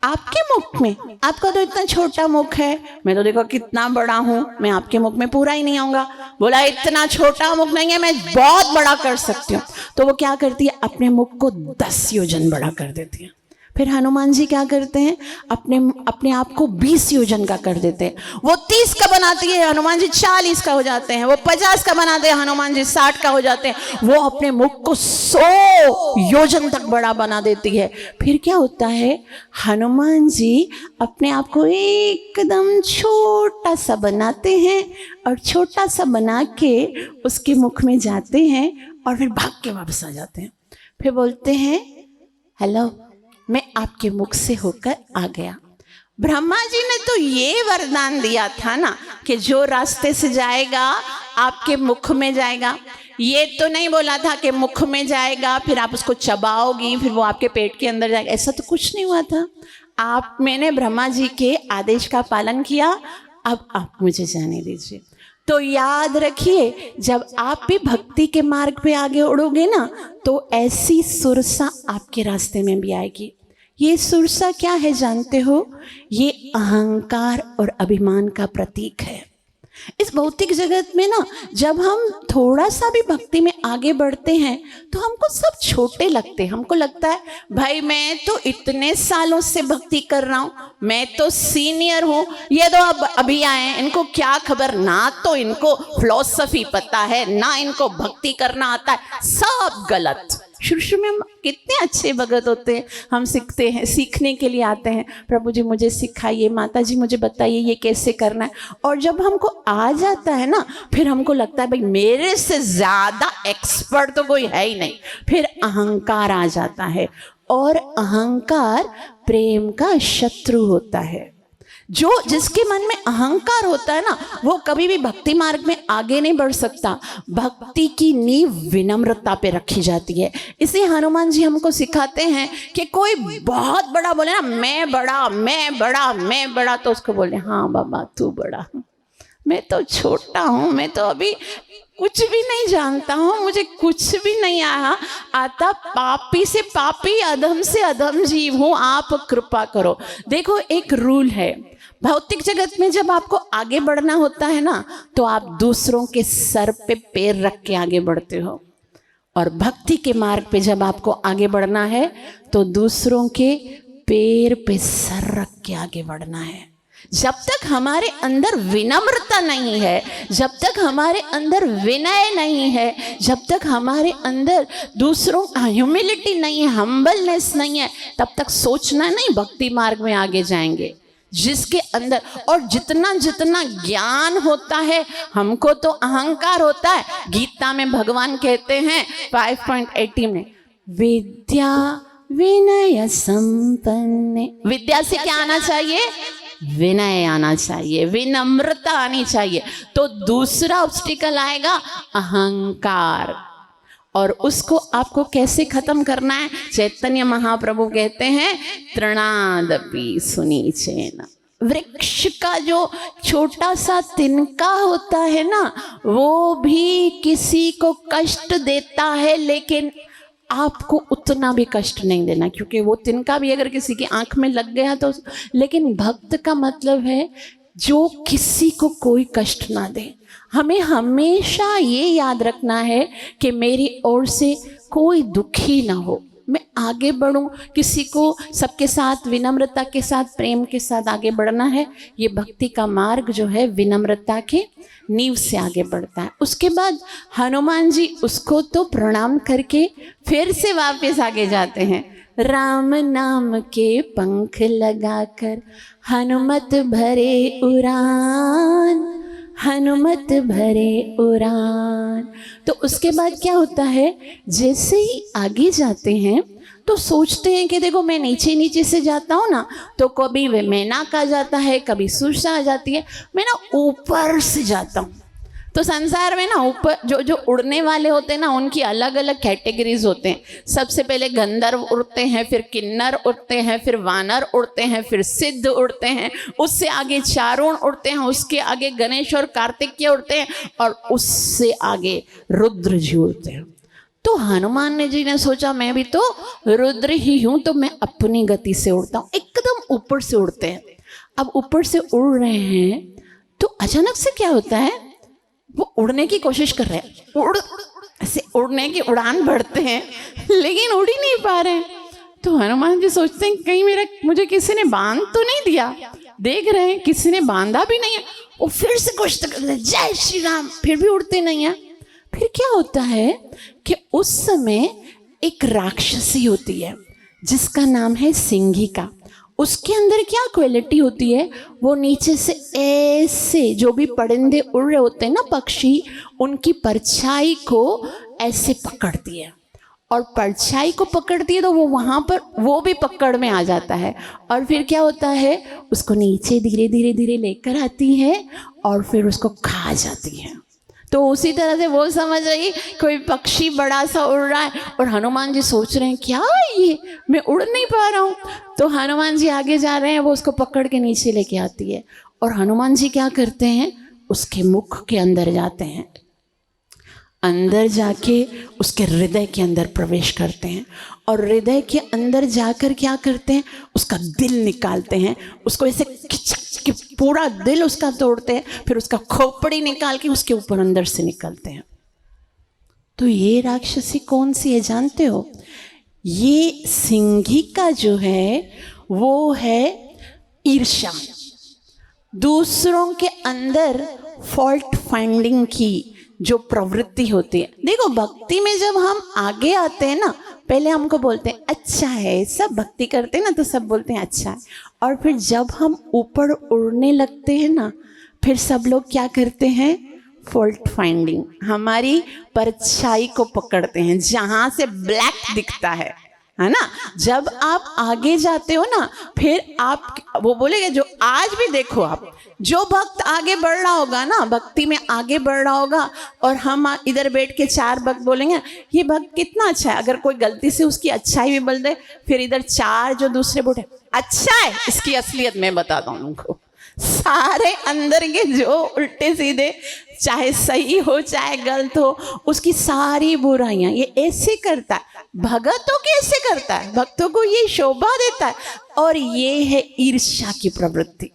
[SPEAKER 1] आपके मुख में? आपका तो इतना छोटा मुख है, मैं तो देखो कितना बड़ा हूं, मैं आपके मुख में पूरा ही नहीं आऊंगा। बोला इतना छोटा मुख नहीं है, मैं बहुत बड़ा कर सकती हूँ। तो वो क्या करती है, अपने मुख को 10 योजन बड़ा कर देती है। फिर हनुमान जी क्या करते हैं, अपने आप को 20 योजन का कर देते हैं। वो 30 का बनाती है, हनुमान जी 40 का हो जाते हैं। वो 50 का बनाते हैं, हनुमान जी 60 का हो जाते हैं। वो अपने मुख को 100 योजन तक बड़ा बना देती है। फिर क्या होता है, हनुमान जी अपने आप को एकदम छोटा सा बनाते हैं और छोटा सा बना के उसके मुख में जाते हैं और फिर भाग के वापस आ जाते हैं। फिर बोलते हैं, हेलो, मैं आपके मुख से होकर आ गया। ब्रह्मा जी ने तो ये वरदान दिया था ना कि जो रास्ते से जाएगा आपके मुख में जाएगा। ये तो नहीं बोला था कि मुख में जाएगा फिर आप उसको चबाओगी फिर वो आपके पेट के अंदर जाएगा। ऐसा तो कुछ नहीं हुआ था। मैंने ब्रह्मा जी के आदेश का पालन किया, अब आप मुझे जाने दीजिए। तो याद रखिए, जब आप भी भक्ति के मार्ग पे आगे उड़ोगे ना, तो ऐसी सुरसा आपके रास्ते में भी आएगी। ये सुरसा क्या है जानते हो? ये अहंकार और अभिमान का प्रतीक है। इस भौतिक जगत में ना, जब हम थोड़ा सा भी भक्ति में आगे बढ़ते हैं तो हमको सब छोटे लगते हैं। हमको लगता है भाई मैं तो इतने सालों से भक्ति कर रहा हूँ, मैं तो सीनियर हूँ, ये तो अब अभी आए हैं, इनको क्या खबर, ना तो इनको फिलॉसफी पता है ना इनको भक्ति करना आता है, सब गलत। शुरू में हम कितने अच्छे भगत होते हैं, हम सीखते हैं, सीखने के लिए आते हैं, प्रभु जी मुझे सिखाइए, माता जी मुझे बताइए ये कैसे करना है। और जब हमको आ जाता है ना, फिर हमको लगता है भाई मेरे से ज़्यादा एक्सपर्ट तो कोई है ही नहीं। फिर अहंकार आ जाता है, और अहंकार प्रेम का शत्रु होता है। जिसके मन में अहंकार होता है ना, वो कभी भी भक्ति मार्ग में आगे नहीं बढ़ सकता। भक्ति की नींव विनम्रता पे रखी जाती है। इसलिए हनुमान जी हमको सिखाते हैं कि कोई बहुत बड़ा बोले ना, मैं बड़ा मैं बड़ा मैं बड़ा, तो उसको बोले हाँ बाबा तू बड़ा, मैं तो छोटा हूँ, मैं तो अभी कुछ भी नहीं जानता हूँ, मुझे कुछ भी नहीं आता, पापी से पापी अधम से अधम जीव हूँ, आप कृपा करो। देखो एक रूल है, भौतिक जगत में जब आपको आगे बढ़ना होता है ना, तो आप दूसरों के सर पे पैर रख के आगे बढ़ते हो, और भक्ति के मार्ग पे जब आपको आगे बढ़ना है तो दूसरों के पैर पे सर रख के आगे बढ़ना है। जब तक हमारे अंदर विनम्रता नहीं है, जब तक हमारे अंदर विनय नहीं है, जब तक हमारे अंदर दूसरों का ह्यूमिलिटी नहीं है, हम्बलनेस नहीं है, तब तक सोचना नहीं भक्ति मार्ग में आगे जाएंगे। जिसके अंदर और जितना जितना ज्ञान होता है, हमको तो अहंकार होता है। गीता में भगवान कहते हैं 5.18 में, विद्या विनय संपन्न। विद्या से क्या आना चाहिए? विनय आना चाहिए, विनम्रता आनी चाहिए। तो दूसरा ऑब्स्टिकल आएगा अहंकार, और उसको आपको कैसे खत्म करना है? चैतन्य महाप्रभु कहते हैं तृणादपि सुनीचेन। वृक्ष का जो छोटा सा तिनका होता है ना, वो भी किसी को कष्ट देता है, लेकिन आपको उतना भी कष्ट नहीं देना, क्योंकि वो तिनका भी अगर किसी की आंख में लग गया तो। लेकिन भक्त का मतलब है जो किसी को कोई कष्ट ना दे। हमें हमेशा ये याद रखना है कि मेरी ओर से कोई दुखी ना हो, मैं आगे बढ़ूं, किसी को सबके साथ विनम्रता के साथ प्रेम के साथ आगे बढ़ना है। ये भक्ति का मार्ग जो है विनम्रता के नींव से आगे बढ़ता है। उसके बाद हनुमान जी उसको तो प्रणाम करके फिर से वापस आगे जाते हैं। राम नाम के पंख लगाकर हनुमत भरे उड़ान, हनुमत भरे उड़ान। तो उसके बाद क्या होता है, जैसे ही आगे जाते हैं तो सोचते हैं कि देखो मैं नीचे नीचे से जाता हूँ ना, तो कभी वे मेनक आ जाता है, कभी सुरसा आ जाती है, मैं ना ऊपर से जाता हूँ। तो संसार में ना ऊपर जो उड़ने वाले होते हैं ना, उनकी अलग अलग कैटेगरीज होते हैं। सबसे पहले गंधर्व उड़ते हैं, फिर किन्नर उड़ते हैं, फिर वानर उड़ते हैं, फिर सिद्ध उड़ते हैं, उससे आगे चारुण उड़ते हैं, उसके आगे गणेश और कार्तिकेय उड़ते हैं, और उससे आगे रुद्र जी उड़ते हैं। तो हनुमान जी ने सोचा मैं भी तो रुद्र ही हूँ, तो मैं अपनी गति से उड़ता हूँ। एकदम ऊपर से उड़ते हैं। अब ऊपर से उड़ रहे हैं तो अचानक से क्या होता है, वो उड़ने की कोशिश कर रहे हैं, ऐसे उड़ने की उड़ान भरते हैं, लेकिन उड़ ही नहीं पा रहे हैं। तो हनुमान जी सोचते हैं कहीं मुझे किसी ने बांध तो नहीं दिया, देख रहे हैं किसी ने बांधा भी नहीं है। वो फिर से कोशिश करते जय श्री राम, फिर भी उड़ते नहीं है। फिर क्या होता है कि उस समय एक राक्षसी होती है जिसका नाम है सिंहिका। उसके अंदर क्या क्वालिटी होती है, वो नीचे से ऐसे जो भी परिंदे उड़ रहे होते हैं ना पक्षी, उनकी परछाई को ऐसे पकड़ती है और परछाई को पकड़ती है तो वो वहाँ पर वो भी पकड़ में आ जाता है। और फिर क्या होता है, उसको नीचे धीरे धीरे धीरे लेकर आती है और फिर उसको खा जाती है। तो उसी तरह से वो समझ रही कोई पक्षी बड़ा सा उड़ रहा है और हनुमान जी सोच रहे हैं क्या ये, मैं उड़ नहीं पा रहा हूँ। तो हनुमान जी आगे जा रहे हैं, वो उसको पकड़ के नीचे लेके आती है और हनुमान जी क्या करते हैं, उसके मुख के अंदर जाते हैं, अंदर जाके उसके हृदय के अंदर प्रवेश करते हैं और हृदय के अंदर जाकर क्या करते हैं, उसका दिल निकालते हैं, उसको ऐसे खिंच के पूरा दिल उसका तोड़ते हैं, फिर उसका खोपड़ी निकाल के उसके ऊपर अंदर से निकलते हैं। तो ये राक्षसी कौन सी है जानते हो? ये सिंहिका जो है वो है ईर्ष्या, दूसरों के अंदर फॉल्ट फाइंडिंग की जो प्रवृत्ति होती है। देखो भक्ति में जब हम आगे आते हैं ना, पहले हमको बोलते हैं अच्छा है, सब भक्ति करते हैं ना तो सब बोलते हैं अच्छा है, और फिर जब हम ऊपर उड़ने लगते हैं ना, फिर सब लोग क्या करते हैं, फॉल्ट फाइंडिंग, हमारी परछाई को पकड़ते हैं जहाँ से ब्लैक दिखता है ना। जब आप आगे जाते हो ना, फिर आप वो बोलेंगे, जो आज भी देखो आप, जो भक्त आगे बढ़ रहा होगा ना, भक्ति में आगे बढ़ रहा होगा, और हम इधर बैठ के चार भक्त बोलेंगे ये भक्त कितना अच्छा है, अगर कोई गलती से उसकी अच्छाई भी बोल दे, फिर इधर चार जो दूसरे बोले अच्छा है, इसकी असलियत मैं बताता हूँ उनको। सारे अंदर के जो उल्टे सीधे, चाहे सही हो चाहे गलत हो, उसकी सारी बुराइयां ये ऐसे करता है, भगतों के ऐसे करता है, भक्तों को ये शोभा देता है। और ये है ईर्ष्या की प्रवृत्ति,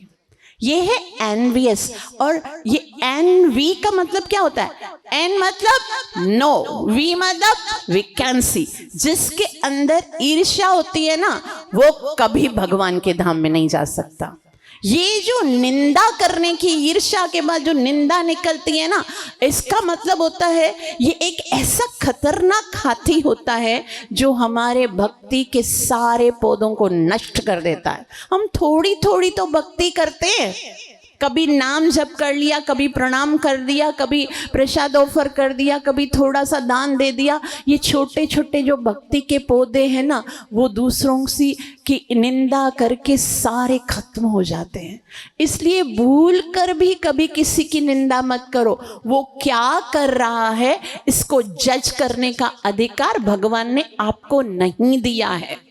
[SPEAKER 1] ये है एनवियस। और ये एनवी का मतलब क्या होता है, एन मतलब नो, वी मतलब वैकेंसी। जिसके अंदर ईर्ष्या होती है ना, वो कभी भगवान के धाम में नहीं जा सकता। ये जो निंदा करने की, ईर्ष्या के बाद जो निंदा निकलती है ना, इसका मतलब होता है ये एक ऐसा खतरनाक हाथी होता है जो हमारे भक्ति के सारे पौधों को नष्ट कर देता है। हम थोड़ी थोड़ी तो भक्ति करते हैं, कभी नाम जप कर लिया, कभी प्रणाम कर दिया, कभी प्रसाद ऑफर कर दिया, कभी थोड़ा सा दान दे दिया। ये छोटे छोटे जो भक्ति के पौधे हैं ना, वो दूसरों की निंदा करके सारे खत्म हो जाते हैं। इसलिए भूल कर भी कभी किसी की निंदा मत करो। वो क्या कर रहा है, इसको जज करने का अधिकार भगवान ने आपको नहीं दिया है,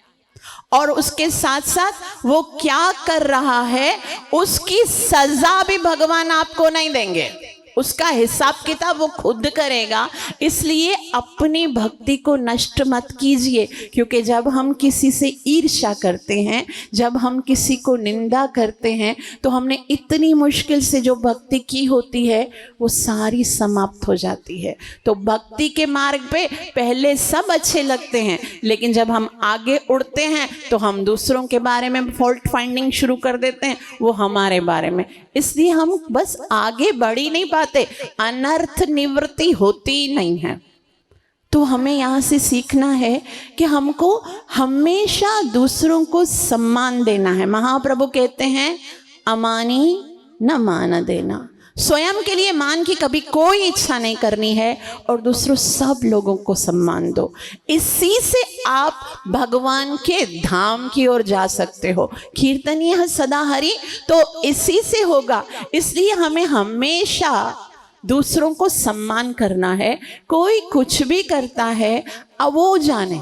[SPEAKER 1] और उसके साथ साथ वो क्या कर रहा है उसकी सजा भी भगवान आपको नहीं देंगे, उसका हिसाब किताब वो खुद करेगा। इसलिए अपनी भक्ति को नष्ट मत कीजिए, क्योंकि जब हम किसी से ईर्ष्या करते हैं, जब हम किसी को निंदा करते हैं, तो हमने इतनी मुश्किल से जो भक्ति की होती है वो सारी समाप्त हो जाती है। तो भक्ति के मार्ग पे पहले सब अच्छे लगते हैं, लेकिन जब हम आगे उड़ते हैं तो हम दूसरों के बारे में फॉल्ट फाइंडिंग शुरू कर देते हैं, वो हमारे बारे में। इसलिए हम बस आगे बढ़ ही नहीं पाते, अनर्थ निवृत्ति होती नहीं है। तो हमें यहाँ से सीखना है कि हमको हमेशा दूसरों को सम्मान देना है। महाप्रभु कहते हैं अमानी न मान देना, स्वयं के लिए मान की कभी कोई इच्छा नहीं करनी है, और दूसरों सब लोगों को सम्मान दो। इसी से आप भगवान के धाम की ओर जा सकते हो। कीर्तनीय सदा हरि, तो इसी से होगा। इसलिए हमें हमेशा दूसरों को सम्मान करना है। कोई कुछ भी करता है, अब वो जाने,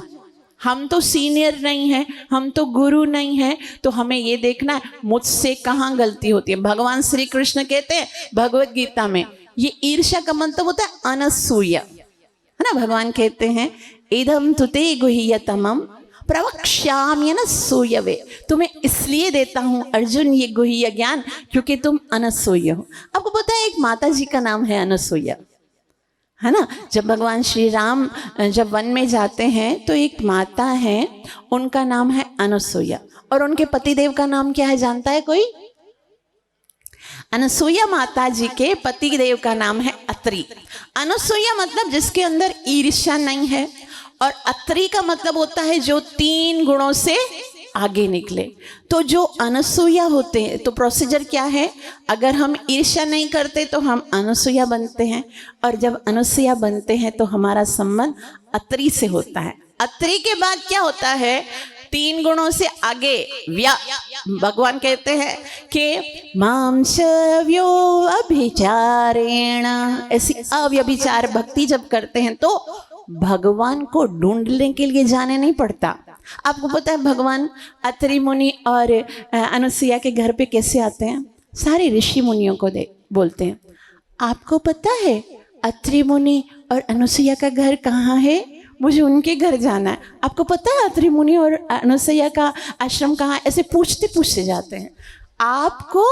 [SPEAKER 1] हम तो सीनियर नहीं हैं, हम तो गुरु नहीं हैं, तो हमें ये देखना है मुझसे कहाँ गलती होती है। भगवान श्री कृष्ण कहते हैं भगवत गीता में, ये ईर्ष्या का मतलब होता है अनसूया, है ना। भगवान कहते हैं इदम तुते गुह्यतमम प्रवक्ष्यामि अनसूयवे, तुम्हें इसलिए देता हूँ अर्जुन ये गुह्य ज्ञान क्योंकि तुम अनसूय हो। आपको पता है एक माता जी का नाम है अनसूया, है ना। जब भगवान श्री राम जब वन में जाते हैं तो एक माता है, उनका नाम है अनुसुईया, और उनके पतिदेव का नाम क्या है जानता है कोई? अनुसुईया माता जी के पति देव का नाम है अत्रि। अनुसुईया मतलब जिसके अंदर ईर्ष्या नहीं है, और अत्रि का मतलब होता है जो 3 गुणों से आगे निकले। तो जो अनुसुईया होते हैं, तो प्रोसीजर क्या है, अगर हम ईर्ष्या नहीं करते तो हम अनुसुईया बनते हैं, और जब अनुसुईया बनते हैं तो हमारा संबंध अत्रि से होता है। अत्रि के बाद क्या होता है, 3 गुणों से आगे भगवान कहते हैं कि मां शव्यो अभिचारेण, ऐसी अव्यभिचार भक्ति जब करते हैं तो भगवान को ढूंढने के लिए जाने नहीं पड़ता। आपको पता है भगवान अत्रि मुनि और अनुसुईया के घर पे कैसे आते हैं? सारे ऋषि मुनियों को बोलते हैं, आपको पता है अत्रि मुनि और अनुसुईया का घर कहाँ है, मुझे उनके घर जाना है। आपको पता है अत्रि मुनि और अनुसुईया का आश्रम कहाँ है? ऐसे पूछते पूछते जाते हैं। आपको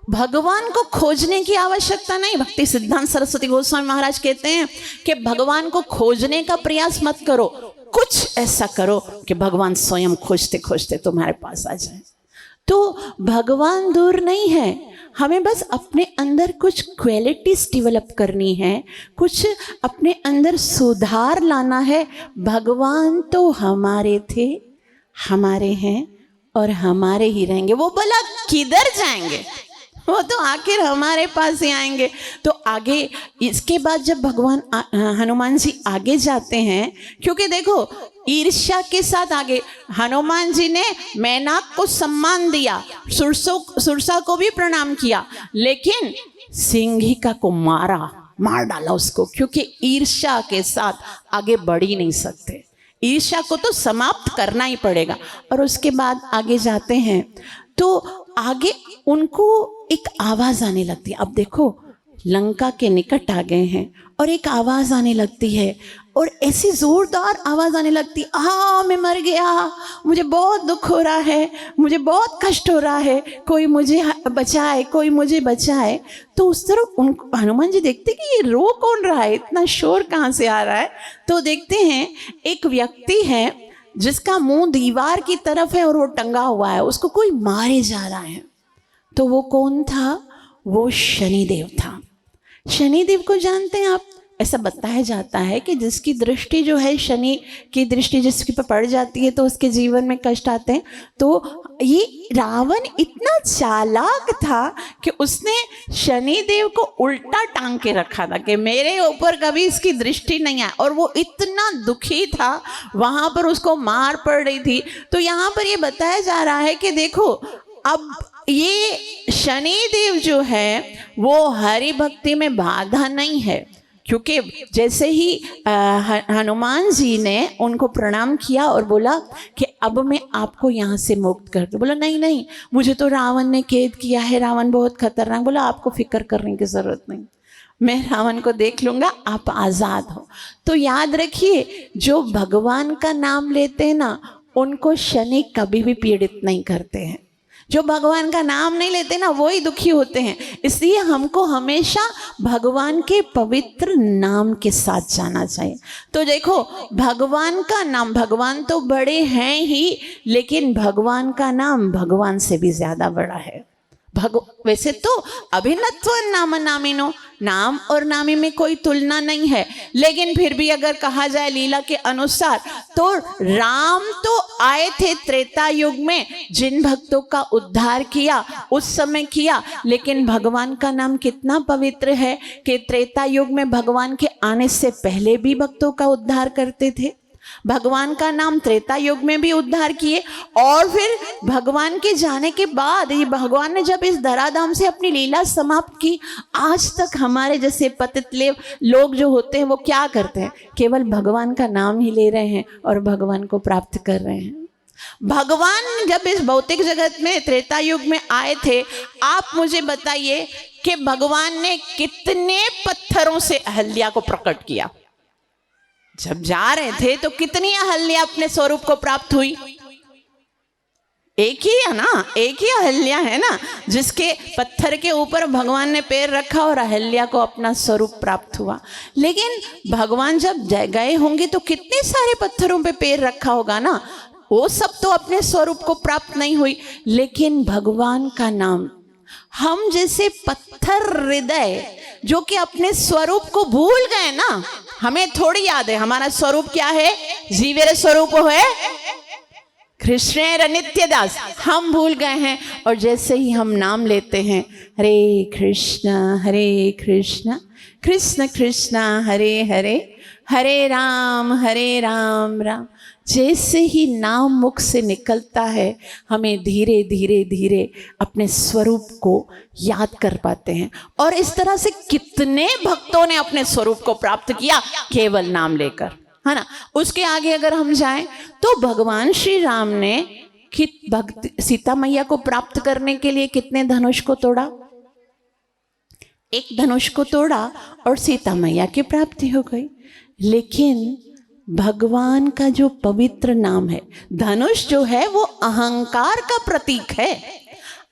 [SPEAKER 1] भगवान को खोजने की आवश्यकता नहीं। भक्ति सिद्धांत सरस्वती गोस्वामी महाराज कहते हैं कि भगवान को खोजने का प्रयास मत करो, कुछ ऐसा करो कि भगवान स्वयं खोजते खोजते तुम्हारे पास आ जाए। तो भगवान दूर नहीं है, हमें बस अपने अंदर कुछ क्वालिटीज डेवलप करनी है, कुछ अपने अंदर सुधार लाना है। भगवान तो हमारे थे, हमारे हैं और हमारे ही रहेंगे। वो भला किधर जाएंगे, वो तो आखिर हमारे पास ही आएंगे। तो आगे इसके बाद जब भगवान हनुमान जी आगे जाते हैं, क्योंकि देखो ईर्ष्या के साथ आगे हनुमान जी ने मैनाक को सम्मान दिया, सुरसा को भी प्रणाम किया, लेकिन सिंहिका को मार डाला उसको, क्योंकि ईर्ष्या के साथ आगे बढ़ ही नहीं सकते। ईर्ष्या को तो समाप्त करना ही पड़ेगा। और उसके बाद आगे जाते हैं तो आगे उनको एक आवाज आने लगती है। अब देखो लंका के निकट आ गए हैं और एक आवाज आने लगती है, और ऐसी जोरदार आवाज आने लगती, मैं मर गया, मुझे बहुत दुख हो रहा है, मुझे बहुत कष्ट हो रहा है, कोई मुझे बचाए, कोई मुझे बचाए। तो उस तरफ उनको हनुमान जी देखते कि ये रो कौन रहा है, इतना शोर कहाँ से आ रहा है। तो देखते हैं एक व्यक्ति है जिसका मुंह दीवार की तरफ है और वो टंगा हुआ है, उसको कोई मारे जा रहा है। तो वो कौन था? वो शनिदेव था। शनिदेव को जानते हैं आप? ऐसा बताया जाता है कि जिसकी दृष्टि जो है, शनि की दृष्टि जिसके पर पड़ जाती है तो उसके जीवन में कष्ट आते हैं। तो ये रावण इतना चालाक था कि उसने शनिदेव को उल्टा टांग के रखा था कि मेरे ऊपर कभी इसकी दृष्टि नहीं आए, और वो इतना दुखी था, वहां पर उसको मार पड़ रही थी। तो यहाँ पर ये बताया जा रहा है कि देखो अब ये शनिदेव जो है वो हरि भक्ति में बाधा नहीं है, क्योंकि जैसे ही हनुमान जी ने उनको प्रणाम किया और बोला कि अब मैं आपको यहाँ से मुक्त कर दूँ, बोला नहीं नहीं, मुझे तो रावण ने कैद किया है, रावण बहुत खतरनाक। बोला आपको फिक्र करने की ज़रूरत नहीं, मैं रावण को देख लूँगा, आप आज़ाद हो। तो याद रखिए, जो भगवान का नाम लेते हैं ना, उनको शनि कभी भी पीड़ित नहीं करते हैं। जो भगवान का नाम नहीं लेते ना, वो ही दुखी होते हैं। इसलिए हमको हमेशा भगवान के पवित्र नाम के साथ जाना चाहिए। तो देखो भगवान का नाम, भगवान तो बड़े हैं ही, लेकिन भगवान का नाम भगवान से भी ज्यादा बड़ा है। वैसे तो अभिन्नत्व नाम नामिनो, नाम और नामी में कोई तुलना नहीं है, लेकिन फिर भी अगर कहा जाए लीला के अनुसार, तो राम तो आए थे त्रेता युग में, जिन भक्तों का उद्धार किया उस समय किया, लेकिन भगवान का नाम कितना पवित्र है कि त्रेता युग में भगवान के आने से पहले भी भक्तों का उद्धार करते थे। भगवान का नाम त्रेता युग में भी उद्धार किए, और फिर भगवान के जाने के बाद ये भगवान ने जब इस धराधाम से अपनी लीला समाप्त की, आज तक हमारे जैसे पतित लोग जो होते हैं वो क्या करते हैं? केवल भगवान का नाम ही ले रहे हैं और भगवान को प्राप्त कर रहे हैं। भगवान जब इस भौतिक जगत में त्रेता युग में आए थे, आप मुझे बताइए कि भगवान ने कितने पत्थरों से अहल्या को प्रकट किया? जब जा रहे थे तो कितनी अहल्या अपने स्वरूप को प्राप्त हुई? एक ही है ना, एक ही अहल्या है ना, जिसके पत्थर के ऊपर भगवान ने पैर रखा और अहल्या को अपना स्वरूप प्राप्त हुआ। लेकिन भगवान जब गए होंगे तो कितने सारे पत्थरों पे पैर रखा होगा ना, वो सब तो अपने स्वरूप को प्राप्त नहीं हुई। लेकिन भगवान का नाम, हम जैसे पत्थर हृदय जो कि अपने स्वरूप को भूल गए ना, हमें थोड़ी याद है हमारा स्वरूप क्या है, जीवेर स्वरूप है कृष्ण नित्य दास, हम भूल गए हैं। और जैसे ही हम नाम लेते हैं हरे कृष्ण कृष्ण कृष्ण हरे हरे, हरे राम राम, जैसे ही नाम मुख से निकलता है हमें धीरे धीरे धीरे अपने स्वरूप को याद कर पाते हैं। और इस तरह से कितने भक्तों ने अपने स्वरूप को प्राप्त किया केवल नाम लेकर, है ना। उसके आगे अगर हम जाएं तो भगवान श्री राम ने सीता मैया को प्राप्त करने के लिए कितने धनुष को तोड़ा, एक धनुष को तोड़ा और सीता मैया की प्राप्ति हो गई। लेकिन भगवान का जो पवित्र नाम है, धनुष जो है वो अहंकार का प्रतीक है।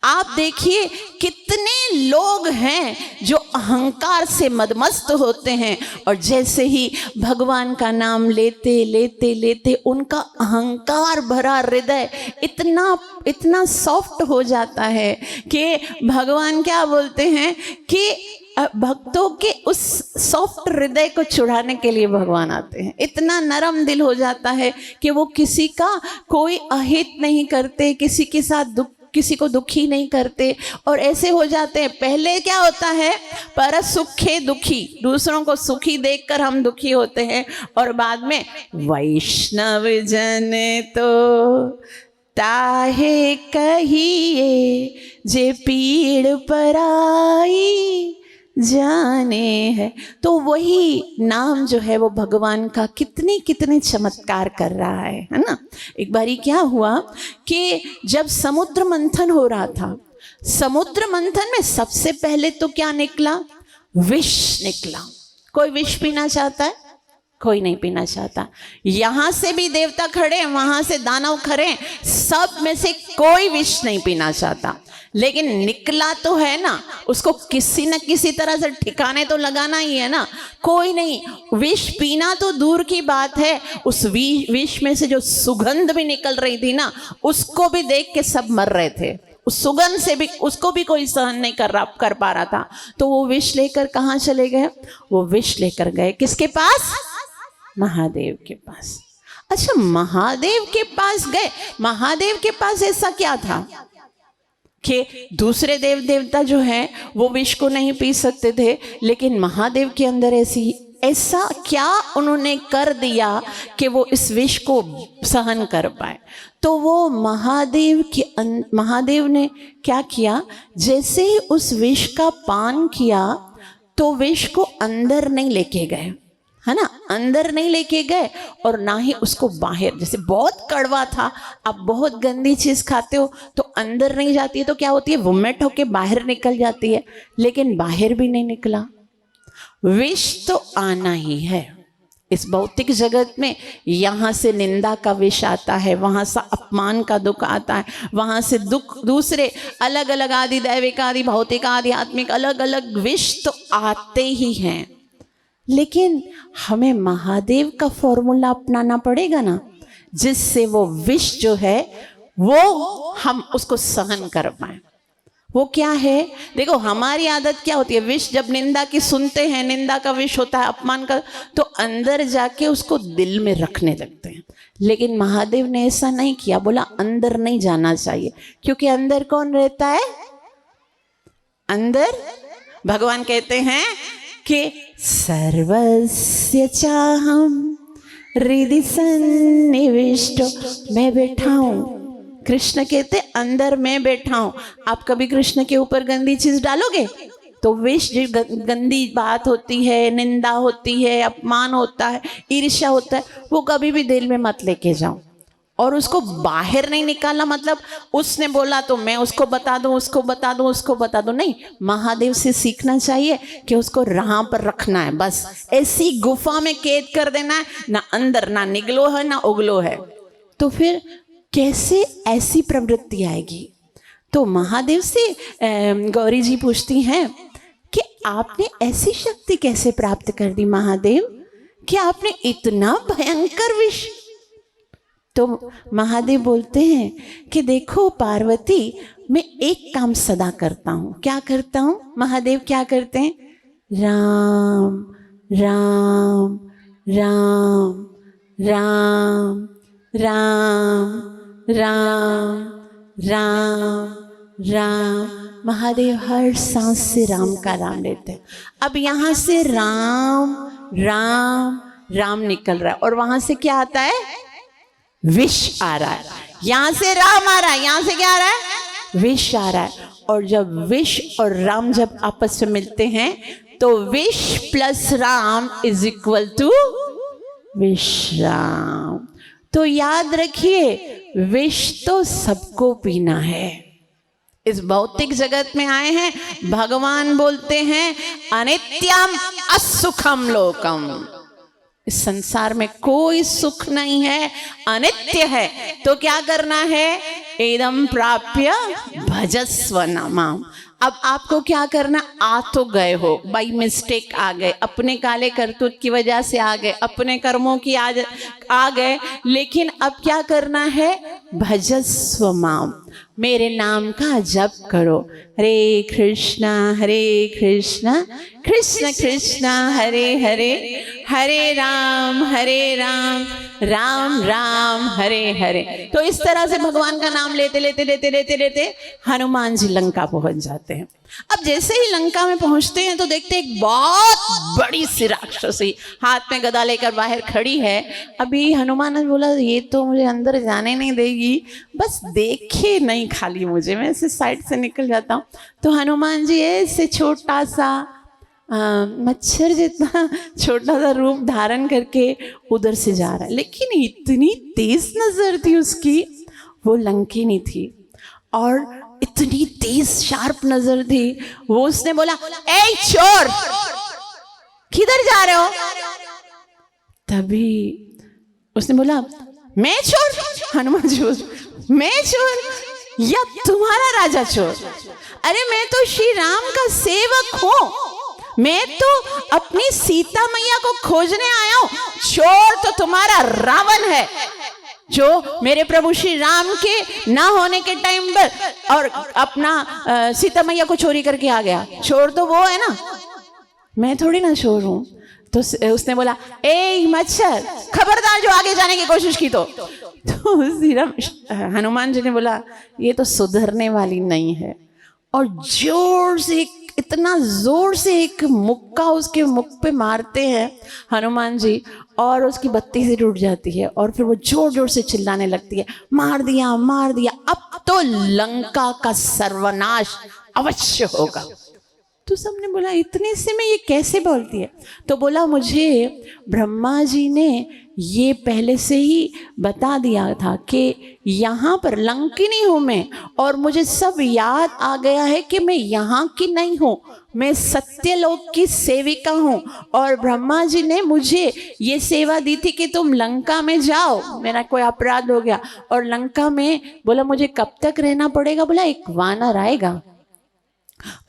[SPEAKER 1] आप देखिए कितने लोग हैं जो अहंकार से मदमस्त होते हैं, और जैसे ही भगवान का नाम लेते लेते लेते उनका अहंकार भरा हृदय इतना सॉफ्ट हो जाता है कि भगवान क्या बोलते हैं कि भक्तों के उस सॉफ्ट हृदय को छुड़ाने के लिए भगवान आते हैं। इतना नरम दिल हो जाता है कि वो किसी का कोई अहित नहीं करते, किसी के साथ किसी को दुखी नहीं करते, और ऐसे हो जाते हैं। पहले क्या होता है, पर सुखे दुखी, दूसरों को सुखी देखकर हम दुखी होते हैं, और बाद में वैष्णव जन तो ताहे कहिए जे पीड़ पराई जाने है। तो वही नाम जो है वो भगवान का कितने कितने चमत्कार कर रहा है ना। एक बारी क्या हुआ कि जब समुद्र मंथन हो रहा था, समुद्र मंथन में सबसे पहले तो क्या निकला, विष निकला। कोई विष पीना चाहता है? कोई नहीं पीना चाहता। यहां से भी देवता खड़े, वहां से दानव खड़े, सब में से कोई विष नहीं पीना चाहता। लेकिन निकला तो है ना, उसको किसी न किसी तरह से ठिकाने तो लगाना ही है ना। कोई नहीं, विष पीना तो दूर की बात है, उस विष में से जो सुगंध भी निकल रही थी ना, उसको भी देख के सब मर रहे थे। उस सुगंध से भी उसको भी कोई सहन नहीं कर पा रहा था। तो वो विष लेकर कहाँ चले गए? वो विष लेकर गए किसके पास? महादेव के पास। अच्छा, महादेव के पास गए। महादेव के पास ऐसा क्या था कि दूसरे देव देवता जो हैं वो विष को नहीं पी सकते थे, लेकिन महादेव के अंदर ऐसा क्या उन्होंने कर दिया कि वो इस विष को सहन कर पाए? तो वो महादेव ने क्या किया, जैसे ही उस विष का पान किया तो विष को अंदर नहीं लेके गए, है ना, अंदर नहीं लेके गए, और ना ही उसको बाहर। जैसे बहुत कड़वा था, आप बहुत गंदी चीज खाते हो तो अंदर नहीं जाती है तो क्या होती है, वोमिट होके बाहर निकल जाती है, लेकिन बाहर भी नहीं निकला। विष तो आना ही है इस भौतिक जगत में। यहाँ से निंदा का विष आता है, वहाँ से अपमान का दुख आता है, वहाँ से दुख दूसरे अलग अलग आदि दैविक आदि भौतिक आध्यात्मिक अलग अलग विष तो आते ही हैं। लेकिन हमें महादेव का फॉर्मूला अपनाना पड़ेगा ना, जिससे वो विष जो है वो हम उसको सहन कर पाए। वो क्या है? देखो, हमारी आदत क्या होती है, विष जब निंदा की सुनते हैं, निंदा का विष होता है, अपमान का, तो अंदर जाके उसको दिल में रखने लगते हैं। लेकिन महादेव ने ऐसा नहीं किया, बोला अंदर नहीं जाना चाहिए, क्योंकि अंदर कौन रहता है? अंदर भगवान कहते हैं कि सर्वस्य चाहम हृदि सन्निविष्टो, मैं बैठा हूं। कृष्ण कहते अंदर मैं बैठा हूं। आप कभी कृष्ण के ऊपर गंदी चीज डालोगे तो विष, जो गंदी बात होती है, निंदा होती है, अपमान होता है, ईर्ष्या होता है, वो कभी भी दिल में मत लेके जाओ। और उसको बाहर नहीं निकालना, मतलब उसने बोला तो मैं उसको बता दूं, उसको बता दूं, उसको बता दूं, नहीं। महादेव से सीखना चाहिए कि उसको राह पर रखना है, बस ऐसी गुफा में कैद कर देना है, ना अंदर ना निगलो है ना उगलो है। तो फिर कैसे ऐसी प्रवृत्ति आएगी? तो महादेव से गौरी जी पूछती हैं कि आपने ऐसी शक्ति कैसे प्राप्त कर दी महादेव कि आपने इतना भयंकर विष? तो महादेव बोलते हैं कि देखो पार्वती, मैं एक काम सदा करता हूँ। क्या करता हूँ? महादेव क्या करते हैं? राम राम राम राम राम राम राम राम। महादेव हर सांस से राम का नाम लेते हैं। अब यहाँ से राम राम राम निकल रहा है और वहां से क्या आता है? विष आ रहा है। यहां से राम आ रहा है, यहां से क्या आ रहा है? विष आ रहा है। और जब विष और राम जब आपस में मिलते हैं तो विष प्लस राम इज इक्वल टू विश्राम। तो याद रखिए, विष तो सबको पीना है। इस भौतिक जगत में आए हैं, भगवान बोलते हैं अनित्यम असुखम लोकम। इस संसार में कोई सुख नहीं है, अनित्य है। तो क्या करना है? एदम प्राप्य भजस्व नामम। अब आपको क्या करना? आ तो गए हो, बाई मिस्टेक आ गए, अपने काले करतूत की वजह से आ गए, अपने कर्मों की आ गए, लेकिन अब क्या करना है? भजस्व माम, मेरे नाम का जप करो। हरे कृष्णा कृष्ण कृष्ण हरे हरे, हरे राम राम राम हरे हरे। तो इस तरह से भगवान का नाम लेते लेते लेते लेते लेते हनुमान जी लंका पहुंच जाते हैं। अब जैसे ही लंका में पहुंचते हैं तो देखते हैं एक बहुत बड़ी सी राक्षसी हाथ में गदा लेकर बाहर खड़ी है। अभी हनुमान ने बोला ये तो मुझे अंदर जाने नहीं देगी, बस देखे नहीं खाली मुझे, मैं ऐसे साइड से निकल जाता हूँ। तो हनुमान जी ऐसे छोटा सा मच्छर जितना छोटा सा रूप धारण करके उधर से जा रहा है, लेकिन इतनी तेज नजर थी उसकी, वो लंकिनी थी और इतनी तेज शार्प नजर थी वो। उसने बोला, ए चोर, किधर जा रहे हो? तभी उसने बोला, मैं चोर? हनुमान जी बोले, मैं चोर या तुम्हारा राजा चोर? अरे मैं तो श्री राम का सेवक हूं, मैं तो अपनी सीता मैया को खोजने आया हूं। चोर तो तुम्हारा रावण है, जो मेरे प्रभु श्री राम के ना होने के टाइम पर और अपना सीता मैया को चोरी करके आ गया। चोर तो वो है ना, मैं थोड़ी ना चोर हूं। तो उसने बोला, ए मच्छर, खबरदार जो आगे जाने की कोशिश की तो हनुमान जी ने बोला, ये तो सुधरने वाली नहीं है। और जोर से, इतना जोर से एक मुक्का उसके मुख पे मारते हैं हनुमान जी और उसकी बत्ती से टूट जाती है। और फिर वो जोर जोर से चिल्लाने लगती है, मार दिया मार दिया, अब तो लंका का सर्वनाश अवश्य होगा। तो सबने बोला, इतने से में ये कैसे बोलती है? तो बोला, मुझे ब्रह्मा जी ने ये पहले से ही बता दिया था कि यहाँ पर लंकिनी हूँ मैं, और मुझे सब याद आ गया है कि मैं यहाँ की नहीं हूँ, मैं सत्यलोक की सेविका हूँ। और ब्रह्मा जी ने मुझे ये सेवा दी थी कि तुम लंका में जाओ, मेरा कोई अपराध हो गया। और लंका में बोला, मुझे कब तक रहना पड़ेगा? बोला, एक वानर आएगा,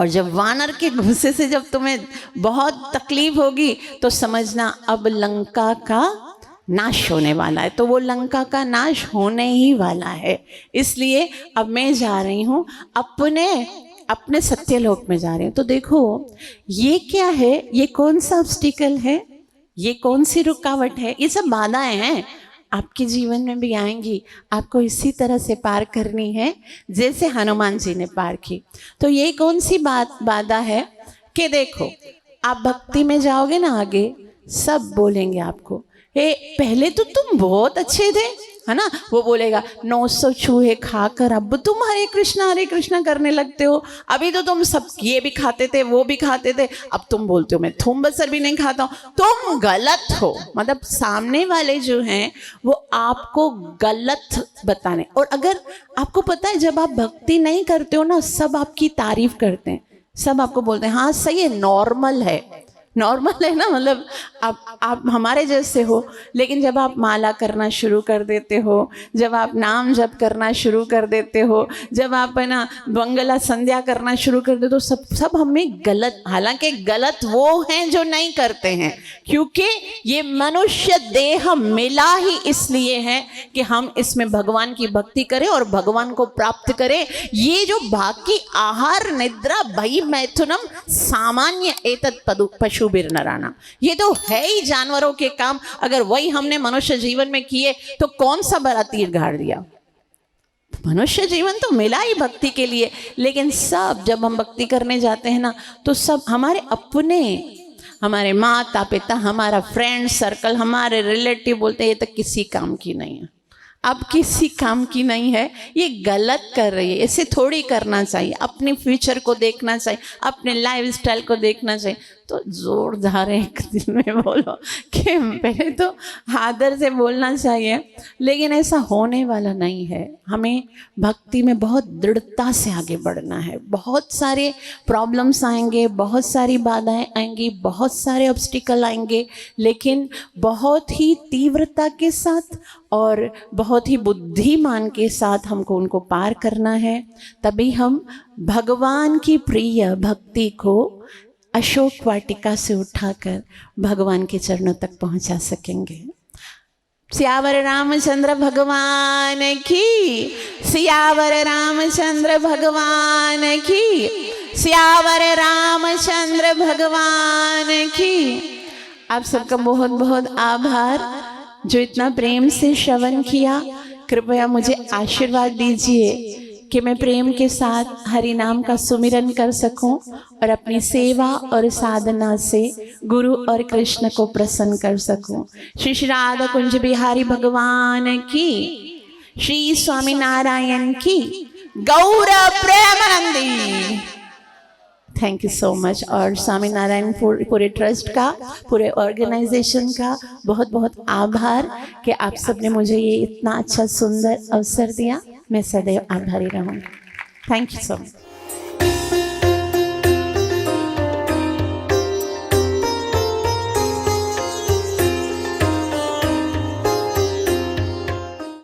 [SPEAKER 1] और जब वानर के गुस्से से जब तुम्हें बहुत तकलीफ होगी तो समझना अब लंका का नाश होने वाला है। तो वो लंका का नाश होने ही वाला है, इसलिए अब मैं जा रही हूँ अपने सत्यलोक में जा रही हूँ। तो देखो ये क्या है, ये कौन सा ऑब्स्टिकल है, ये कौन सी रुकावट है? ये सब बाधाएं हैं, आपके जीवन में भी आएंगी, आपको इसी तरह से पार करनी है जैसे हनुमान जी ने पार की। तो ये कौन सी बाधा है कि देखो, आप भक्ति में जाओगे ना, आगे सब बोलेंगे आपको, पहले तो तुम बहुत अच्छे थे, है ना। वो बोलेगा 900 चूहे खाकर अब तुम हरे कृष्णा करने लगते हो। अभी तो तुम सब ये भी खाते थे वो भी खाते थे, अब तुम बोलते हो मैं थूम बसर भी नहीं खाता हूँ। तुम गलत हो, मतलब सामने वाले जो हैं वो आपको गलत बताने। और अगर आपको पता है, जब आप भक्ति नहीं करते हो ना, सब आपकी तारीफ करते हैं, सब आपको बोलते हैं हाँ सही है, नॉर्मल है, नॉर्मल है ना, मतलब आप हमारे जैसे हो, लेकिन जब आप माला करना शुरू कर देते हो, जब आप नाम जप करना शुरू कर देते हो, जब आप है ना मंगला संध्या करना शुरू कर देते हो, तो सब हमें गलत, हालांकि गलत वो हैं जो नहीं करते हैं, क्योंकि ये मनुष्य देह मिला ही इसलिए है कि हम इसमें भगवान की भक्ति करें और भगवान को प्राप्त करें। ये जो बाकी आहार निद्रा भई मैथुनम सामान्य एतत् पशु बिरनराना, ये तो है ही जानवरों के काम। अगर वही हमने मनुष्य जीवन में किए तो कौन सा बड़ा तीर गाड़ दिया। मनुष्य जीवन तो मिला ही भक्ति के लिए, लेकिन सब जब हम भक्ति करने जाते हैं ना, तो सब हमारे अपने, हमारे माता पिता, हमारा फ्रेंड सर्कल, हमारे रिलेटिव बोलते हैं ये तो किसी काम की नहीं है, अब किसी काम की नहीं है, ये गलत कर रही है, इसे थोड़ी करना चाहिए, अपने फ्यूचर को देखना चाहिए, अपने लाइफ स्टाइल को देखना चाहिए। तो जोरदार एक दिन में बोलो कि पहले तो आदर से बोलना चाहिए, लेकिन ऐसा होने वाला नहीं है। हमें भक्ति में बहुत दृढ़ता से आगे बढ़ना है। बहुत सारे प्रॉब्लम्स आएंगे, बहुत सारी बाधाएं आएंगी, बहुत सारे ऑब्स्टिकल आएंगे, लेकिन बहुत ही तीव्रता के साथ और बहुत ही बुद्धिमान के साथ हमको उनको पार करना है। तभी हम भगवान की प्रिय भक्ति को अशोक वाटिका से उठाकर भगवान के चरणों तक पहुंचा सकेंगे। सियावर रामचंद्र भगवान की, सियावर रामचंद्र भगवान की, सियावर रामचंद्र भगवान की। आप सबका बहुत बहुत आभार जो इतना प्रेम से श्रवण किया। कृपया मुझे आशीर्वाद दीजिए कि मैं प्रेम के साथ हरि नाम का सुमिरन कर सकूं और अपनी सेवा और साधना से गुरु और कृष्ण को प्रसन्न कर सकूं। श्री श्री राधा कुंज बिहारी भगवान की, श्री स्वामी नारायण की, गौर प्रेमानंदी। Thank you so much. और स्वामी नारायण पूरे ट्रस्ट का, पूरे ऑर्गेनाइजेशन का बहुत बहुत आभार कि आप सबने मुझे ये इतना अच्छा सुंदर अवसर दिया। मैं सदैव आभारी रहूँगी। Thank you so much.